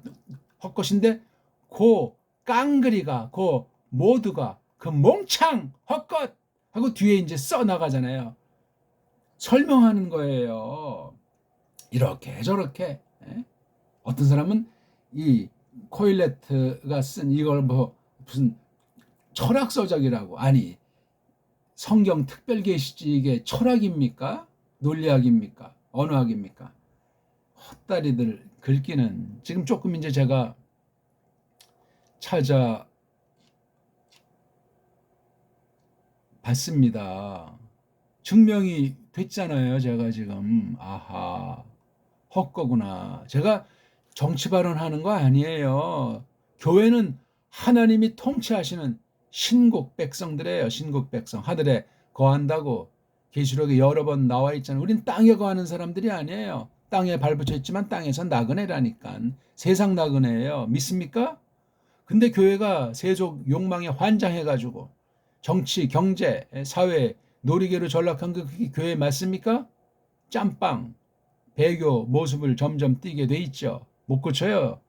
헛것인데 그 깡그리가 그 모두가 그 몽창 헛것 하고 뒤에 이제 써 나가잖아요. 설명하는 거예요. 이렇게 저렇게. 어떤 사람은 이 코일레트가 쓴 이걸 뭐 무슨 철학서적이라고 아니 성경 특별계시지 이게 철학입니까? 논리학입니까? 언어학입니까? 헛다리들 긁기는 지금 조금 이제 제가 찾아봤습니다. 증명이 됐잖아요. 제가 지금 아하 헛거구나. 제가 정치 발언하는 거 아니에요. 교회는 하나님이 통치하시는 신국 백성들이에요. 신국 백성 하늘에 거한다고 계시록에 여러 번 나와 있잖아요. 우린 땅에 거하는 사람들이 아니에요. 땅에 발붙여 있지만 땅에서 나그네라니까. 세상 나그네예요. 믿습니까? 근데 교회가 세속 욕망에 환장해가지고 정치, 경제, 사회, 놀이개로 전락한 그게 교회 맞습니까? 짬빵, 배교 모습을 점점 띠게 돼 있죠. 못 고쳐요.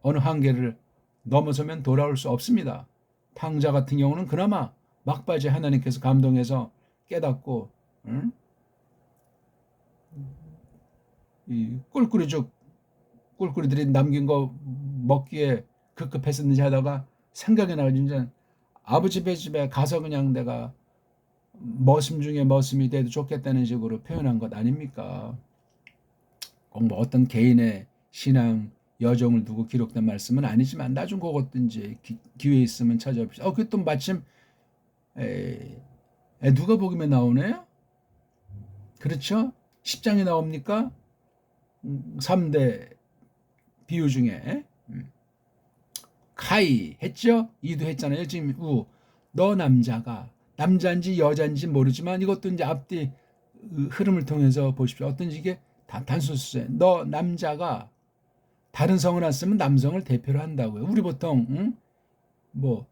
어느 한계를 넘어서면 돌아올 수 없습니다. 탕자 같은 경우는 그나마 막바지 하나님께서 감동해서 깨닫고 응? 이 꿀꿀이들이 남긴 거 먹기에 급급했었는지 하다가 생각이 나서 이제 아버지 집에 가서 그냥 내가 머슴 중에 머슴이 돼도 좋겠다는 식으로 표현한 것 아닙니까? 꼭 뭐 어떤 개인의 신앙 여정을 두고 기록된 말씀은 아니지만 나중 그것도 이제 기회 있으면 찾아봅시다. 그게 또 마침 누가복음에 나오네요. 그렇죠? 10장에 나옵니까? 3대 비유 중에 카이 했죠? 이도 했잖아요. 지금 너 남자인지 여자인지 모르지만 이것도 이제 앞뒤 흐름을 통해서 보십시오. 어떤지 이게 단수수세. 너 남자가 다른 성을 안 쓰면 남성을 대표로 한다고요. 우리 보통 뭐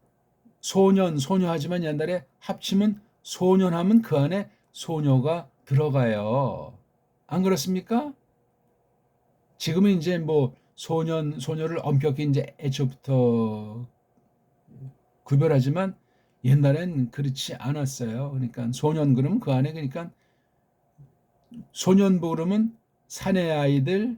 소년 소녀하지만 옛날에 합치면 소년하면 그 안에 소녀가 들어가요. 안 그렇습니까? 지금은 이제 뭐 소년 소녀를 엄격히 이제 애초부터 구별하지만 옛날엔 그렇지 않았어요. 그러니까 소년 그러면 그 안에 그러니까 소년부 그러면 사내 아이들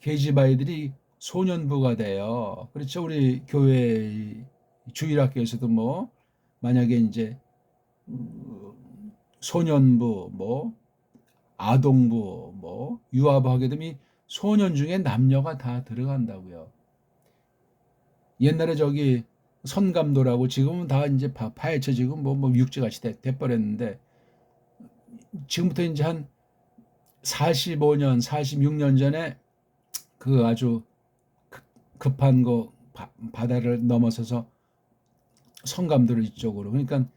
계집 아이들이 소년부가 돼요. 그렇죠. 우리 교회 주일학교에서도 뭐 만약에 이제 소년부 뭐 아동부 뭐 유아부 하게 되면 소년 중에 남녀가 다 들어간다고요. 옛날에 저기 선감도라고 지금은 다 이제 파헤쳐지고 뭐 육지같이 돼버렸는데 지금부터 이제 한 45년, 46년 전에 그 아주 급한 거 바다를 넘어서서 성감도를 이쪽으로 그러니까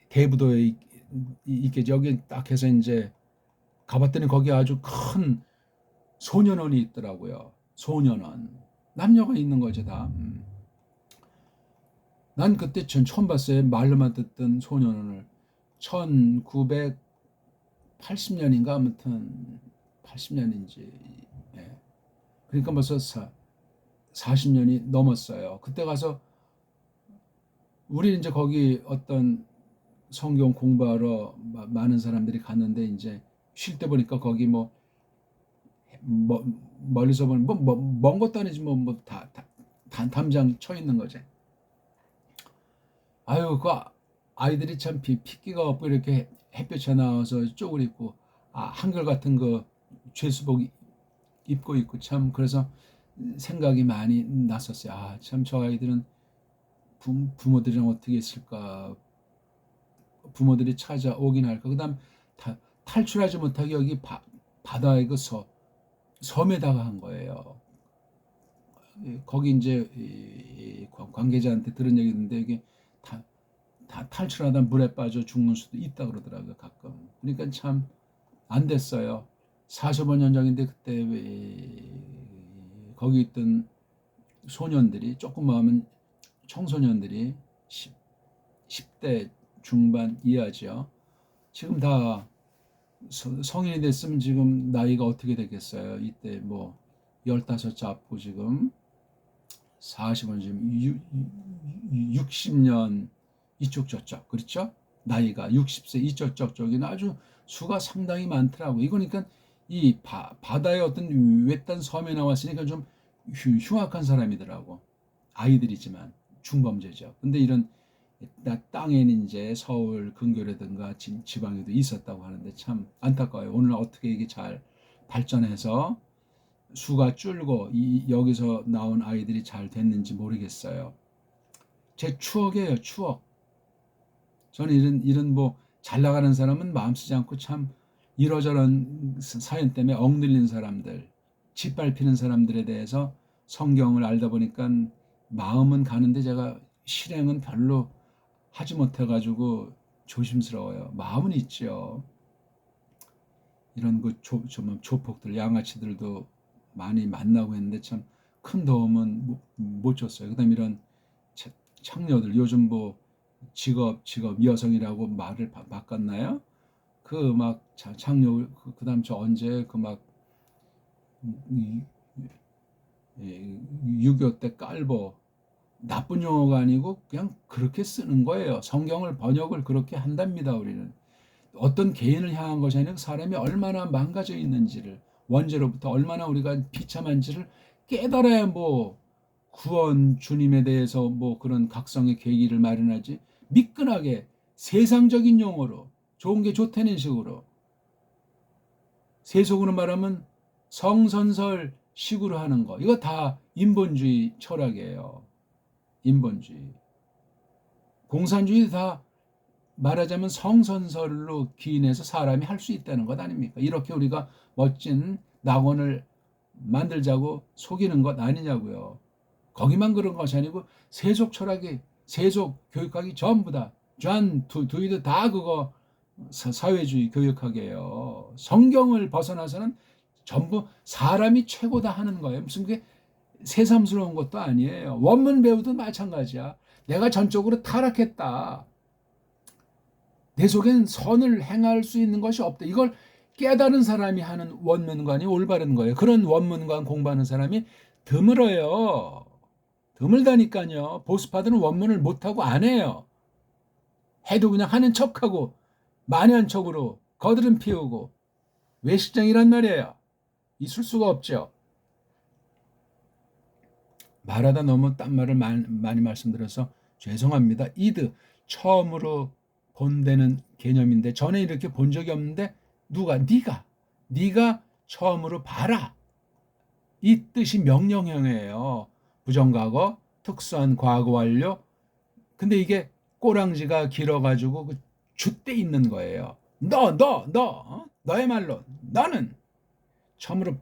대부도에 있게 여기 딱 해서 이제 가봤더니 거기 아주 큰 소년원이 있더라고요. 소년원 남녀가 있는 거죠 다. 난 그때 처음 봤어요. 말로만 듣던 소년원을 1980년인가 아무튼 80년인지 그러니까 벌써 40년이 넘었어요. 그때 가서 우리 이제 거기 어떤 성경 공부하러 많은 사람들이 갔는데 이제 쉴 때 보니까 거기 뭐 멀리서 보면 먼 것도 아니지 다 담장 쳐 있는 거지. 아유 그 아이들이 참 핏기가 없고 이렇게 햇볕에 나와서 쪼그리 있고 한결 같은 그 죄수복 입고 있고 참 그래서 생각이 많이 났었어요. 아, 참 저 아이들은 부모들이랑 어떻게 있을까? 부모들이 찾아오긴 할까? 그다음 탈출하지 못하게 여기 바다의 그 섬에다가 한 거예요. 거기 이제 관계자한테 들은 얘기 있는데 이게 다, 다 탈출하다 물에 빠져 죽는 수도 있다 그러더라고요, 가끔. 그러니까 참 안 됐어요. 45년 전인데 그때 거기 있던 소년들이 조금 마음은 청소년들이 10대 중반 이하죠. 지금 다 성인이 됐으면 지금 나이가 어떻게 되겠어요? 이때 뭐 15 잡고 지금 40은 지금 60년 이쪽 저쪽 그렇죠? 나이가 60세 이쪽 저쪽이 아주 수가 상당히 많더라고. 이거니까 이 바다의 어떤 외딴 섬에 나왔으니까 좀 흉악한 사람이더라고. 아이들이지만 중범죄죠. 근데 이런 땅에는 이제 서울 근교라든가 지방에도 있었다고 하는데 참 안타까워요. 오늘 어떻게 이게 잘 발전해서 수가 줄고 여기서 나온 아이들이 잘 됐는지 모르겠어요. 제 추억이에요, 추억. 저는 이런 뭐 잘 나가는 사람은 마음 쓰지 않고 참 이러저런 사연 때문에 억눌린 사람들, 짓밟히는 사람들에 대해서 성경을 알다 보니까 마음은 가는데 제가 실행은 별로 하지 못해가지고 조심스러워요. 마음은 있죠. 이런 그 조폭들, 양아치들도 많이 만나고 했는데 참 큰 도움은 못 줬어요. 그다음 이런 창녀들 요즘 뭐 직업 여성이라고 말을 바꿨나요? 그 막 창녀 그다음 저 언제 그 막 6.25 때 깔보 나쁜 용어가 아니고 그냥 그렇게 쓰는 거예요. 성경을 번역을 그렇게 한답니다. 우리는 어떤 개인을 향한 것이 아니라 사람이 얼마나 망가져 있는지를 원죄로부터 얼마나 우리가 비참한지를 깨달아야 뭐 구원 주님에 대해서 뭐 그런 각성의 계기를 마련하지 미끈하게 세상적인 용어로 좋은 게 좋다는 식으로 세속으로 말하면 성선설 식으로 하는 거 이거 다 인본주의 철학이에요. 인본주의 공산주의 다 말하자면 성선설로 기인해서 사람이 할 수 있다는 것 아닙니까? 이렇게 우리가 멋진 낙원을 만들자고 속이는 것 아니냐고요. 거기만 그런 것이 아니고 세속 철학이 세속 교육학이 전부 다존 두이도 다 그거 사회주의 교육학이에요. 성경을 벗어나서는 전부 사람이 최고다 하는 거예요. 무슨 그게 새삼스러운 것도 아니에요. 원문 배우도 마찬가지야. 내가 전적으로 타락했다. 내 속엔 선을 행할 수 있는 것이 없다. 이걸 깨달은 사람이 하는 원문관이 올바른 거예요. 그런 원문관 공부하는 사람이 드물어요. 드물다니까요. 보수파들은 원문을 못하고 안 해요. 해도 그냥 하는 척하고 만연척으로 거드름 피우고 외식장이란 말이에요. 있을 수가 없죠. 말하다 너무 딴 말을 많이 말씀드려서 죄송합니다. 이드 처음으로 본되는 개념인데 전에 이렇게 본 적이 없는데 누가 네가 처음으로 봐라. 이 뜻이 명령형이에요. 부정과거, 특수한 과거 완료. 근데 이게 꼬랑지가 길어가지고 그 줏대 있는 거예요. 너야말로 너는 처음으로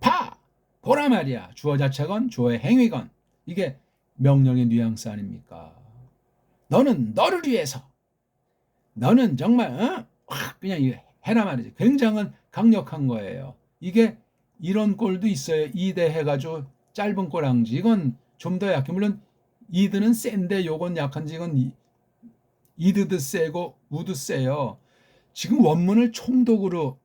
보라 말이야. 주어 자체건 주어의 행위건 이게 명령의 뉘앙스 아닙니까? 너는 너를 위해서 너는 정말 그냥 해라 말이지. 굉장한 강력한 거예요. 이게 이런 꼴도 있어요. 이대 해가지고 짧은 꼬랑지. 이건 좀 더 약해. 물론 이드는 센데 요건 약한지 이건 이드도 세고 우도 세요. 지금 원문을 총독으로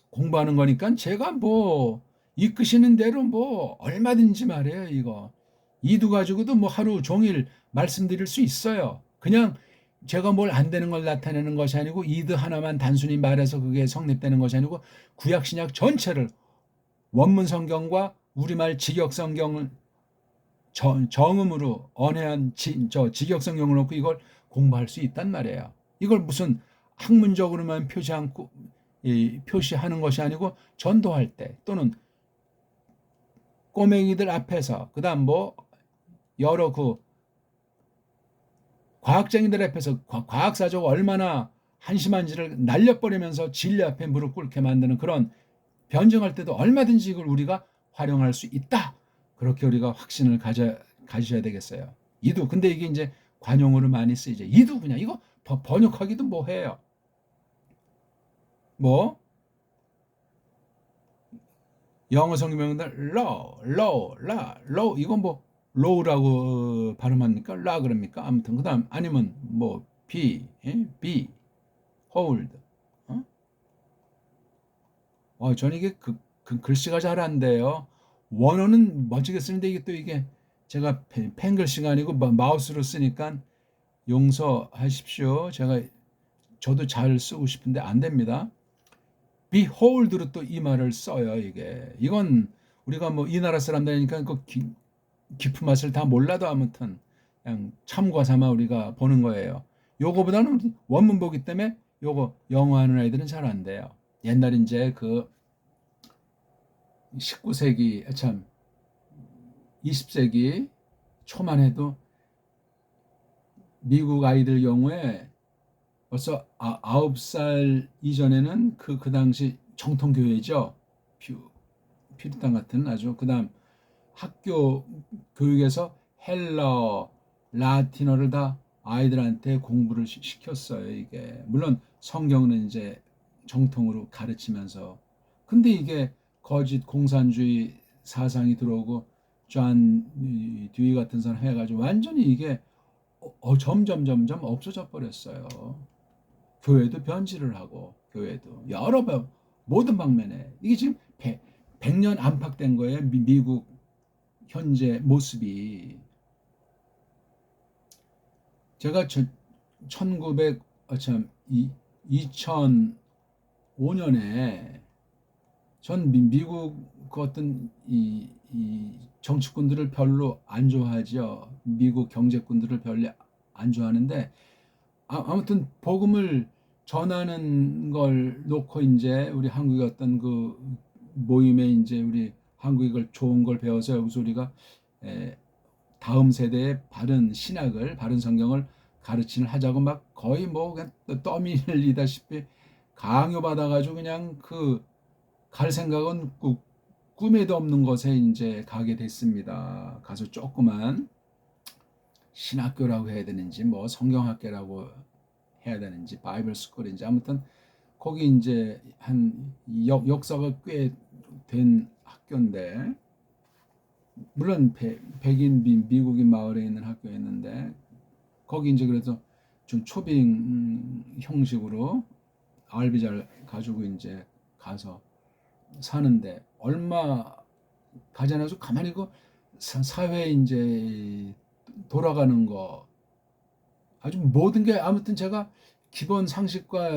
공부하는 거니까 제가 뭐 이끄시는 대로 뭐 얼마든지 말해요. 이거 이두 가지고도 뭐 하루 종일 말씀드릴 수 있어요. 그냥 제가 뭘 안 되는 걸 나타내는 것이 아니고 이드 하나만 단순히 말해서 그게 성립되는 것이 아니고 구약 신약 전체를 원문 성경과 우리말 직역 성경을 정음으로 언해한 직역 성경을 놓고 이걸 공부할 수 있단 말이에요. 이걸 무슨 학문적으로만 표시하는 것이 아니고 전도할 때 또는 꼬맹이들 앞에서 그다음 뭐 여러 그 과학쟁이들 앞에서 과학사조가 얼마나 한심한지를 날려버리면서 진리 앞에 무릎 꿇게 만드는 그런 변증할 때도 얼마든지 이걸 우리가 활용할 수 있다. 그렇게 우리가 확신을 가져야 되겠어요. 이두. 근데 이게 이제 관용어로 많이 쓰이죠. 이두 그냥 이거 번역하기도 뭐해요. 뭐 영어 성명들 low 이건 뭐 low라고 발음합니까? 라 그럽니까? 아무튼 그다음 아니면 뭐 be hold 저는 이게 그 글씨가 잘 안 돼요. 원어는 멋지게 쓰는데 이게 또 이게 제가 펜글씨가 아니고 마우스로 쓰니까 용서하십시오. 저도 잘 쓰고 싶은데 안 됩니다. behold로 또 이 말을 써요. 이건 우리가 뭐 이 나라 사람들이니까 그 깊은 맛을 다 몰라도 아무튼 그냥 참고 삼아 우리가 보는 거예요. 요거보다는 원문 보기 때문에 요거 영어 하는 아이들은 잘 안 돼요. 옛날 이제 그 19세기 참 20세기 초만 해도 미국 아이들 경우에 벌써 9살 이전에는 그 당시 정통 교회죠. 피리탄 같은 아주 그다음 학교 교육에서 헬러, 라틴어를 다 아이들한테 공부를 시켰어요. 이게 물론 성경은 이제 정통으로 가르치면서 근데 이게 거짓 공산주의 사상이 들어오고 존 듀이 같은 사람 해가지고 완전히 이게 점점 없어져 버렸어요. 교회도 변질을 하고 교회도 여러 모든 방면에 이게 지금 100년 안팎된 거예요. 미국 현재 모습이. 제가 1900, 참, 2005년에 전 미국 그 어떤 이 정치꾼들을 별로 안 좋아하죠. 미국 경제꾼들을 별로 안 좋아하는데 아무튼 복음을 전하는 걸 놓고 이제 우리 한국의 어떤 그 모임에 이제 우리 한국이 걸 좋은 걸 배워서 여기서 우리가 다음 세대의 바른 신학을 바른 성경을 가르치는 하자고 막 거의 뭐 그냥 떠밀리다시피 강요받아가지고 그냥 그 갈 생각은 꿈에도 없는 곳에 이제 가게 됐습니다. 가서 조그만 신학교라고 해야 되는지 뭐 성경학교라고 해야 되는지 바이블 스쿨인지 아무튼 거기 이제 한 역사가 꽤 된 학교인데 물론 백인 미국인 마을에 있는 학교였는데 거기 이제 그래서 좀 초빙 형식으로 알비자를 가지고 이제 가서 사는데 얼마 가지 않아서 가만히 그 사회 이제 돌아가는 거 아주 모든 게 아무튼 제가 기본 상식과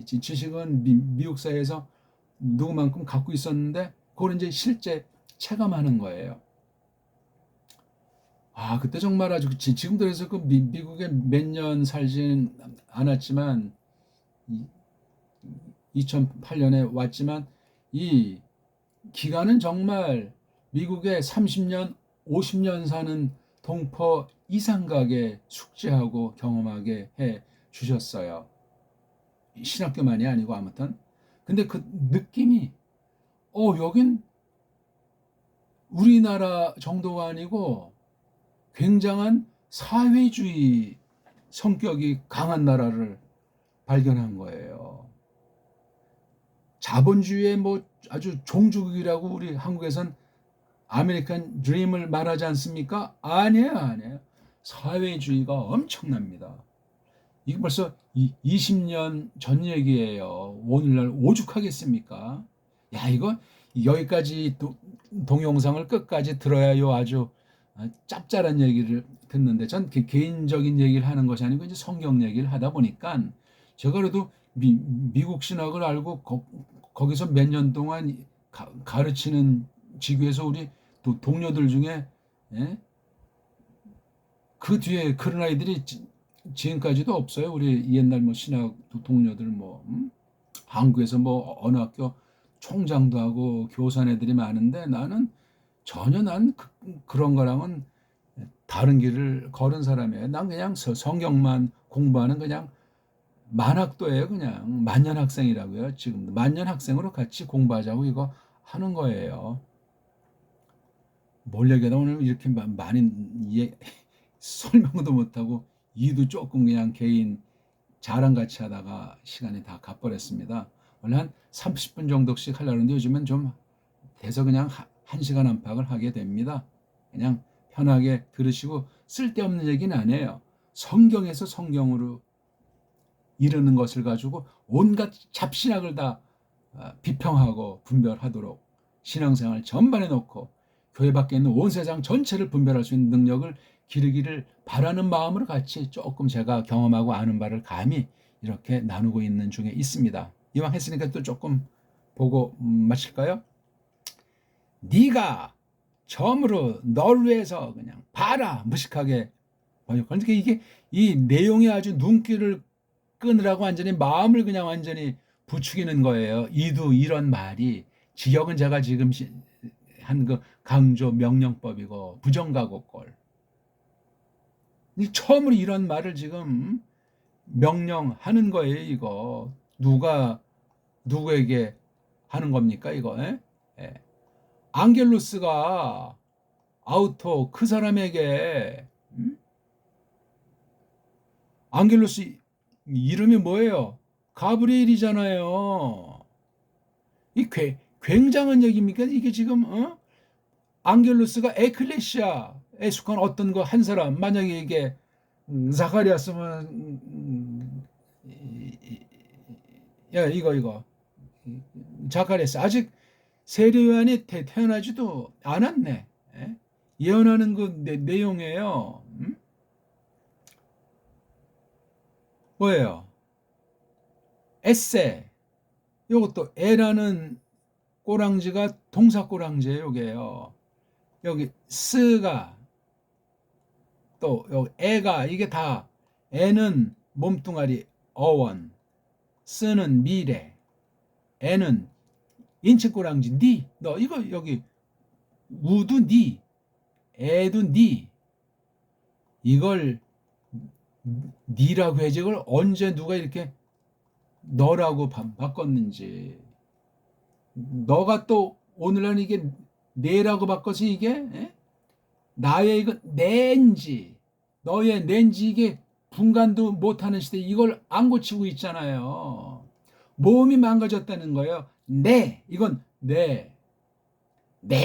지식은 미국 사회에서 누구만큼 갖고 있었는데 그걸 이제 실제 체감하는 거예요. 그때 정말 아주 지금도 그래서 그 미국에 몇 년 살진 않았지만 2008년에 왔지만 이 기간은 정말 미국에 30년, 50년 사는 동포 이상가게 숙지하고 경험하게 해 주셨어요. 신학교만이 아니고 아무튼. 근데 그 느낌이 여긴 우리나라 정도가 아니고 굉장한 사회주의 성격이 강한 나라를 발견한 거예요. 자본주의의 뭐 아주 종주국이라고 우리 한국에선 아메리칸 드림을 말하지 않습니까? 아니에요. 사회주의가 엄청납니다. 이게 벌써 20년 전 얘기예요. 오늘날 오죽하겠습니까? 야, 이거 여기까지 동영상을 끝까지 들어야요 아주 짭짤한 얘기를 듣는데 전 개인적인 얘기를 하는 것이 아니고 이제 성경 얘기를 하다 보니까 제가 그래도 미국 신학을 알고 거기서 몇 년 동안 가르치는 직위에서 우리 동료들 중에 그 뒤에 그런 아이들이 지금까지도 없어요. 우리 옛날 뭐 신학 동료들 뭐 한국에서 뭐 어느 학교 총장도 하고 교사애들이 많은데 나는 전혀 난 그런 거랑은 다른 길을 걸은 사람이에요. 난 그냥 성경만 공부하는 그냥 만학도예요. 그냥 만년 학생이라고요. 지금 만년 학생으로 같이 공부하자고 이거 하는 거예요. 뭘 얘기하다 오늘 이렇게 많이 설명도 못하고 이도 조금 그냥 개인 자랑같이 하다가 시간이 다 가버렸습니다. 원래 한 30분 정도씩 하려고 하는데 요즘은 좀 돼서 그냥 1시간 안팎을 하게 됩니다. 그냥 편하게 들으시고 쓸데없는 얘기는 안 해요. 성경에서 성경으로 이르는 것을 가지고 온갖 잡신학을 다 비평하고 분별하도록 신앙생활 전반에 놓고 교회 밖에 있는 온 세상 전체를 분별할 수 있는 능력을 기르기를 바라는 마음으로 같이 조금 제가 경험하고 아는 바를 감히 이렇게 나누고 있는 중에 있습니다. 이왕 했으니까 또 조금 보고 마칠까요? 네가 처음으로 널 위해서 그냥 봐라 무식하게 번역하는 게 이게 이 내용이 아주 눈길을 끄느라고 완전히 마음을 그냥 완전히 부추기는 거예요. 이도 이런 말이 직역은 제가 지금 한 그 강조 명령법이고 부정가고꼴 처음으로 이런 말을 지금 명령하는 거예요. 이거 누가 누구에게 하는 겁니까? 이거 예? 앙겔로스가 아우토 그 사람에게 앙겔로스 이름이 뭐예요? 가브리엘이잖아요. 이 굉장한 얘기입니까? 이게 지금 앙겔로스가 에클레시아에 속한 어떤 거 한 사람 만약에 이게 자카리아스면 야 이거 자카리아스 아직 세례요한이 태어나지도 않았네. 예? 예언하는 그 내용이에요. 뭐예요? 에세. 요것도 에라는 꼬랑지가 동사 꼬랑지예요. 요게요. 여기 스가 또 여기 에가 이게 다 에는 몸뚱아리 어원, 스는 미래, 에는 인체꼬랑지 니. 너 이거 여기 우도 니, 에도 니. 이걸 니라고 해야지 이걸 언제 누가 이렇게 너라고 바꿨는지. 너가 또 오늘날 이게 내라고 바꿔서 이게 나의 이거 낸지 너의 낸지 이게 분간도 못하는 시대 이걸 안 고치고 있잖아요. 몸이 망가졌다는 거예요. 내 이건 네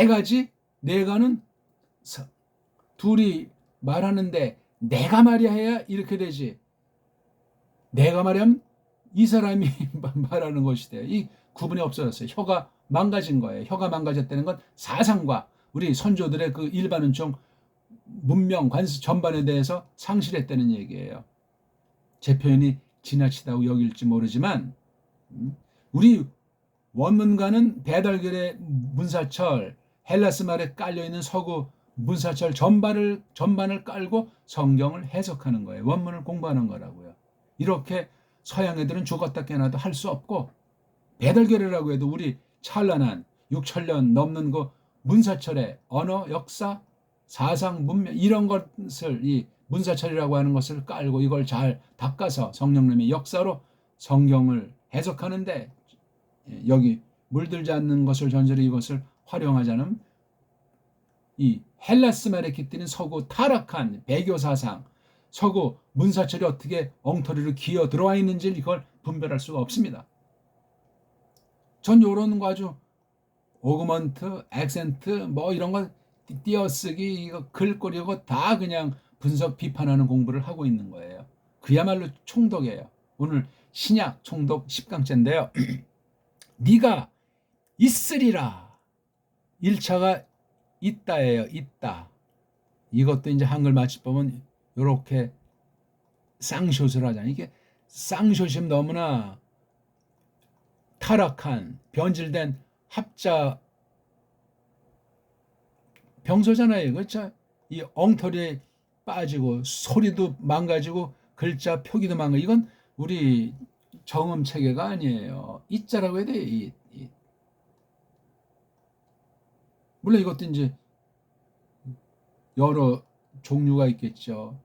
가지 내가는 둘이 말하는데 내가 말이야 해야 이렇게 되지. 내가 말하면 이 사람이 말하는 것이 돼요. 이 구분이 없어졌어요. 혀가 망가진 거예요. 혀가 망가졌다는 건 사상과 우리 선조들의 그 일반은총 문명 관습 전반에 대해서 상실했다는 얘기예요. 제 표현이 지나치다고 여길지 모르지만 우리 원문가는 배달결의 문사철 헬라스 말에 깔려있는 서구 문사철 전반을 깔고 성경을 해석하는 거예요. 원문을 공부하는 거라고요. 이렇게 서양 애들은 죽었다 깨나도 할 수 없고 배달결이라고 해도 우리 찬란한 6,000년 넘는 그 문사철의 언어, 역사, 사상, 문명 이런 것을 이 문사철이라고 하는 것을 깔고 이걸 잘 닦아서 성령님의 역사로 성경을 해석하는데 여기 물들지 않는 것을 전제로 이것을 활용하자는 이 헬라스 말에 깃드는 서구 타락한 배교 사상, 서구 문사철이 어떻게 엉터리로 기어 들어와 있는지 이걸 분별할 수가 없습니다. 전 요런 거 아주 오그먼트, 액센트 뭐 이런 거 띄어쓰기 이거 글꼴 이거 다 그냥 분석 비판하는 공부를 하고 있는 거예요. 그야말로 총독이에요. 오늘 신약 총독 10강째인데요. 네가 있으리라. 1차가 있다예요. 있다. 이것도 이제 한글 맞춤법은 이렇게 쌍숏을 하잖아요. 이게 쌍숏이면 너무나 타락한 변질된 합자 병소잖아요. 그렇죠? 이 엉터리에 빠지고 소리도 망가지고 글자 표기도 망가지고 이건 우리 정음 체계가 아니에요. 이자라고 해야 돼. 물론 이것도 이제 여러 종류가 있겠죠.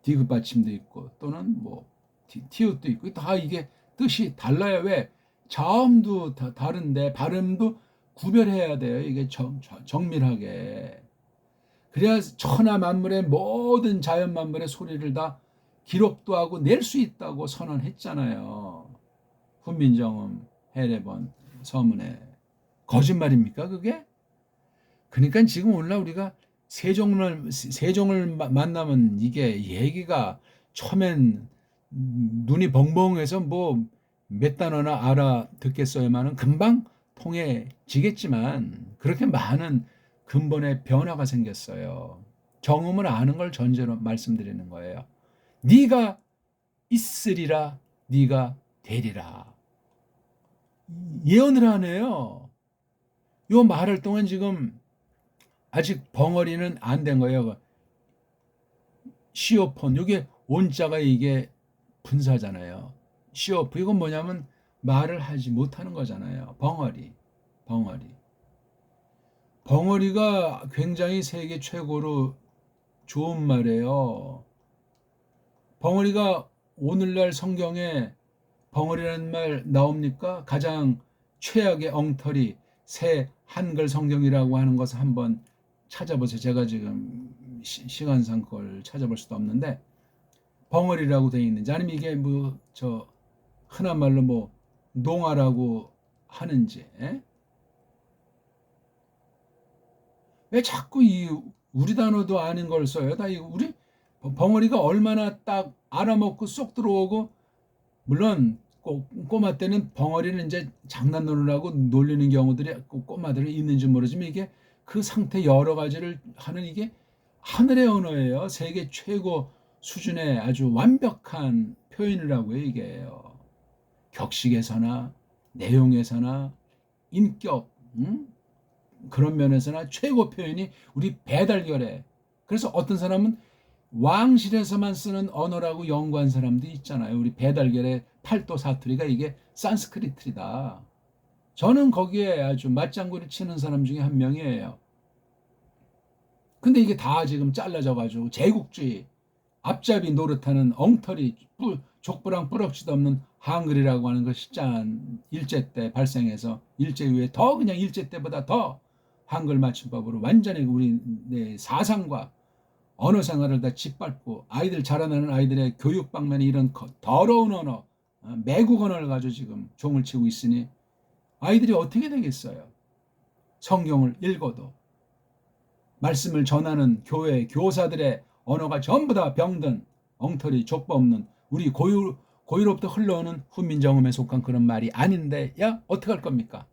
디귿 받침도 있고 또는 뭐 티읕도 있고 다 이게 뜻이 달라요. 왜? 자음도 다른데 발음도 구별해야 돼요. 이게 정밀하게. 그래야 천하 만물의 모든 자연 만물의 소리를 다 기록도 하고 낼 수 있다고 선언했잖아요. 훈민정음 해례본 서문에. 거짓말입니까 그게? 그러니까 지금 오늘날 우리가 세종을 만나면 이게 얘기가 처음엔 눈이 벙벙해서 뭐 몇 단어나 알아듣겠어야만은 금방 통해지겠지만 그렇게 많은 근본의 변화가 생겼어요. 경험을 아는 걸 전제로 말씀드리는 거예요. 네가 있으리라, 네가 되리라. 예언을 하네요. 요 말할 동안 지금 아직 벙어리는 안 된 거예요. 시오폰, 이게 원자가 이게 분사잖아요. 시오프, 이건 뭐냐면 말을 하지 못하는 거잖아요. 벙어리. 벙어리가 굉장히 세계 최고로 좋은 말이에요. 벙어리가 오늘날 성경에 벙어리라는 말 나옵니까? 가장 최악의 엉터리, 새 한글 성경이라고 하는 것을 한번 찾아보세요. 제가 지금 시간상 그걸 찾아볼 수도 없는데 벙어리라고 되어 있는지 아니면 이게 뭐 저 흔한 말로 뭐 농아라고 하는지 왜 자꾸 이 우리 단어도 아닌 걸 써요? 다 우리 벙어리가 얼마나 딱 알아먹고 쏙 들어오고 물론 꼬마 때는 벙어리는 이제 장난 놀으라고 놀리는 경우들이 꼬마들은 있는지 모르지만 이게 그 상태 여러 가지를 하는 이게 하늘의 언어예요. 세계 최고 수준의 아주 완벽한 표현이라고요. 이게요. 격식에서나 내용에서나 인격 그런 면에서나 최고 표현이 우리 배달결에. 그래서 어떤 사람은 왕실에서만 쓰는 언어라고 연구한 사람도 있잖아요. 우리 배달결의 팔도 사투리가 이게 산스크리트이다. 저는 거기에 아주 맞장구를 치는 사람 중에 한 명이에요. 근데 이게 다 지금 잘라져 가지고 제국주의 앞잡이 노릇하는 엉터리 족부랑 뿌럭지도 없는 한글이라고 하는 것이 짠 일제 때 발생해서 일제 이후에 더 그냥 일제 때보다 더 한글 맞춤법으로 완전히 우리 사상과 언어 생활을 다 짓밟고 아이들 자라나는 아이들의 교육 방면에 이런 더러운 언어 매국 언어를 가지고 지금 종을 치고 있으니 아이들이 어떻게 되겠어요? 성경을 읽어도 말씀을 전하는 교회 교사들의 언어가 전부 다 병든 엉터리 족보 없는 우리 고유로부터 흘러오는 훈민정음에 속한 그런 말이 아닌데 야 어떻게 할 겁니까?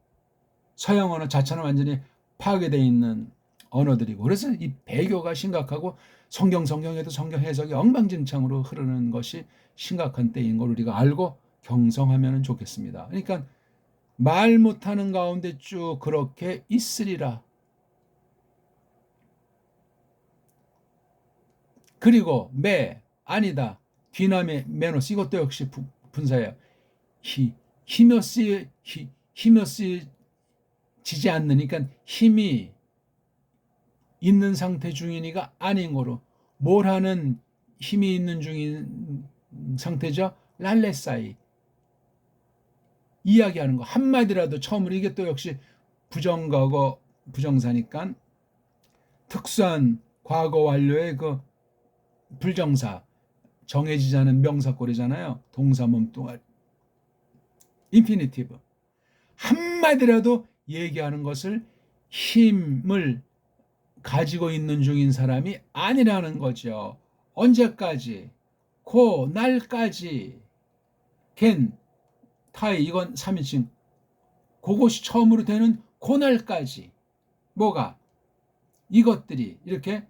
서양 언어 자체는 완전히 파괴되어 있는 언어들이고 그래서 이 배교가 심각하고 성경에도 성경 해석이 엉망진창으로 흐르는 것이 심각한 때인 걸 우리가 알고 경성하면 좋겠습니다. 그러니까 말 못하는 가운데 쭉 그렇게 있으리라. 그리고 아니다, 뒤남의 메노스 이것도 역시 분사예요. 힘이 쓰여지지 않는 그러니까 힘이 있는 상태 중이니가 아닌 거로 뭘 하는 힘이 있는 중인 상태죠. 랄레사이 이야기하는 거 한마디라도 처음으로 이게 또 역시 부정과거 부정사니까 특수한 과거 완료의 그 불정사 정해지지 않은 명사꼴이잖아요. 동사 몸뚱아리 인피니티브 한마디라도 얘기하는 것을 힘을 가지고 있는 중인 사람이 아니라는 거죠. 언제까지? 날까지 겐 타이 이건 3인칭 그것이 처음으로 되는 고날까지 뭐가 이것들이 이렇게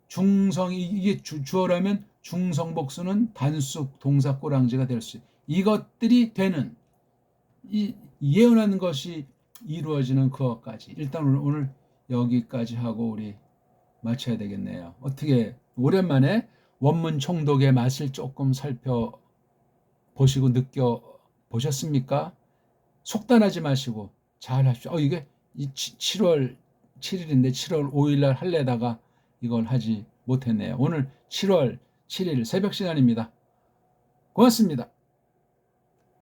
중성이 이게 주어라면 중성복수는 단수 동사 꼬랑지가 될 수 이것들이 되는 이 예언하는 것이 이루어지는 그것까지 일단 오늘 여기까지 하고 우리 마쳐야 되겠네요. 어떻게 오랜만에 원문 총독의 맛을 조금 살펴보시고 느껴보셨습니까? 속단하지 마시고 잘 하십시오. 이게 7월 7일인데 7월 5일 날 할래다가 이걸 하지 못했네요. 오늘 7월 7일 새벽 시간입니다. 고맙습니다.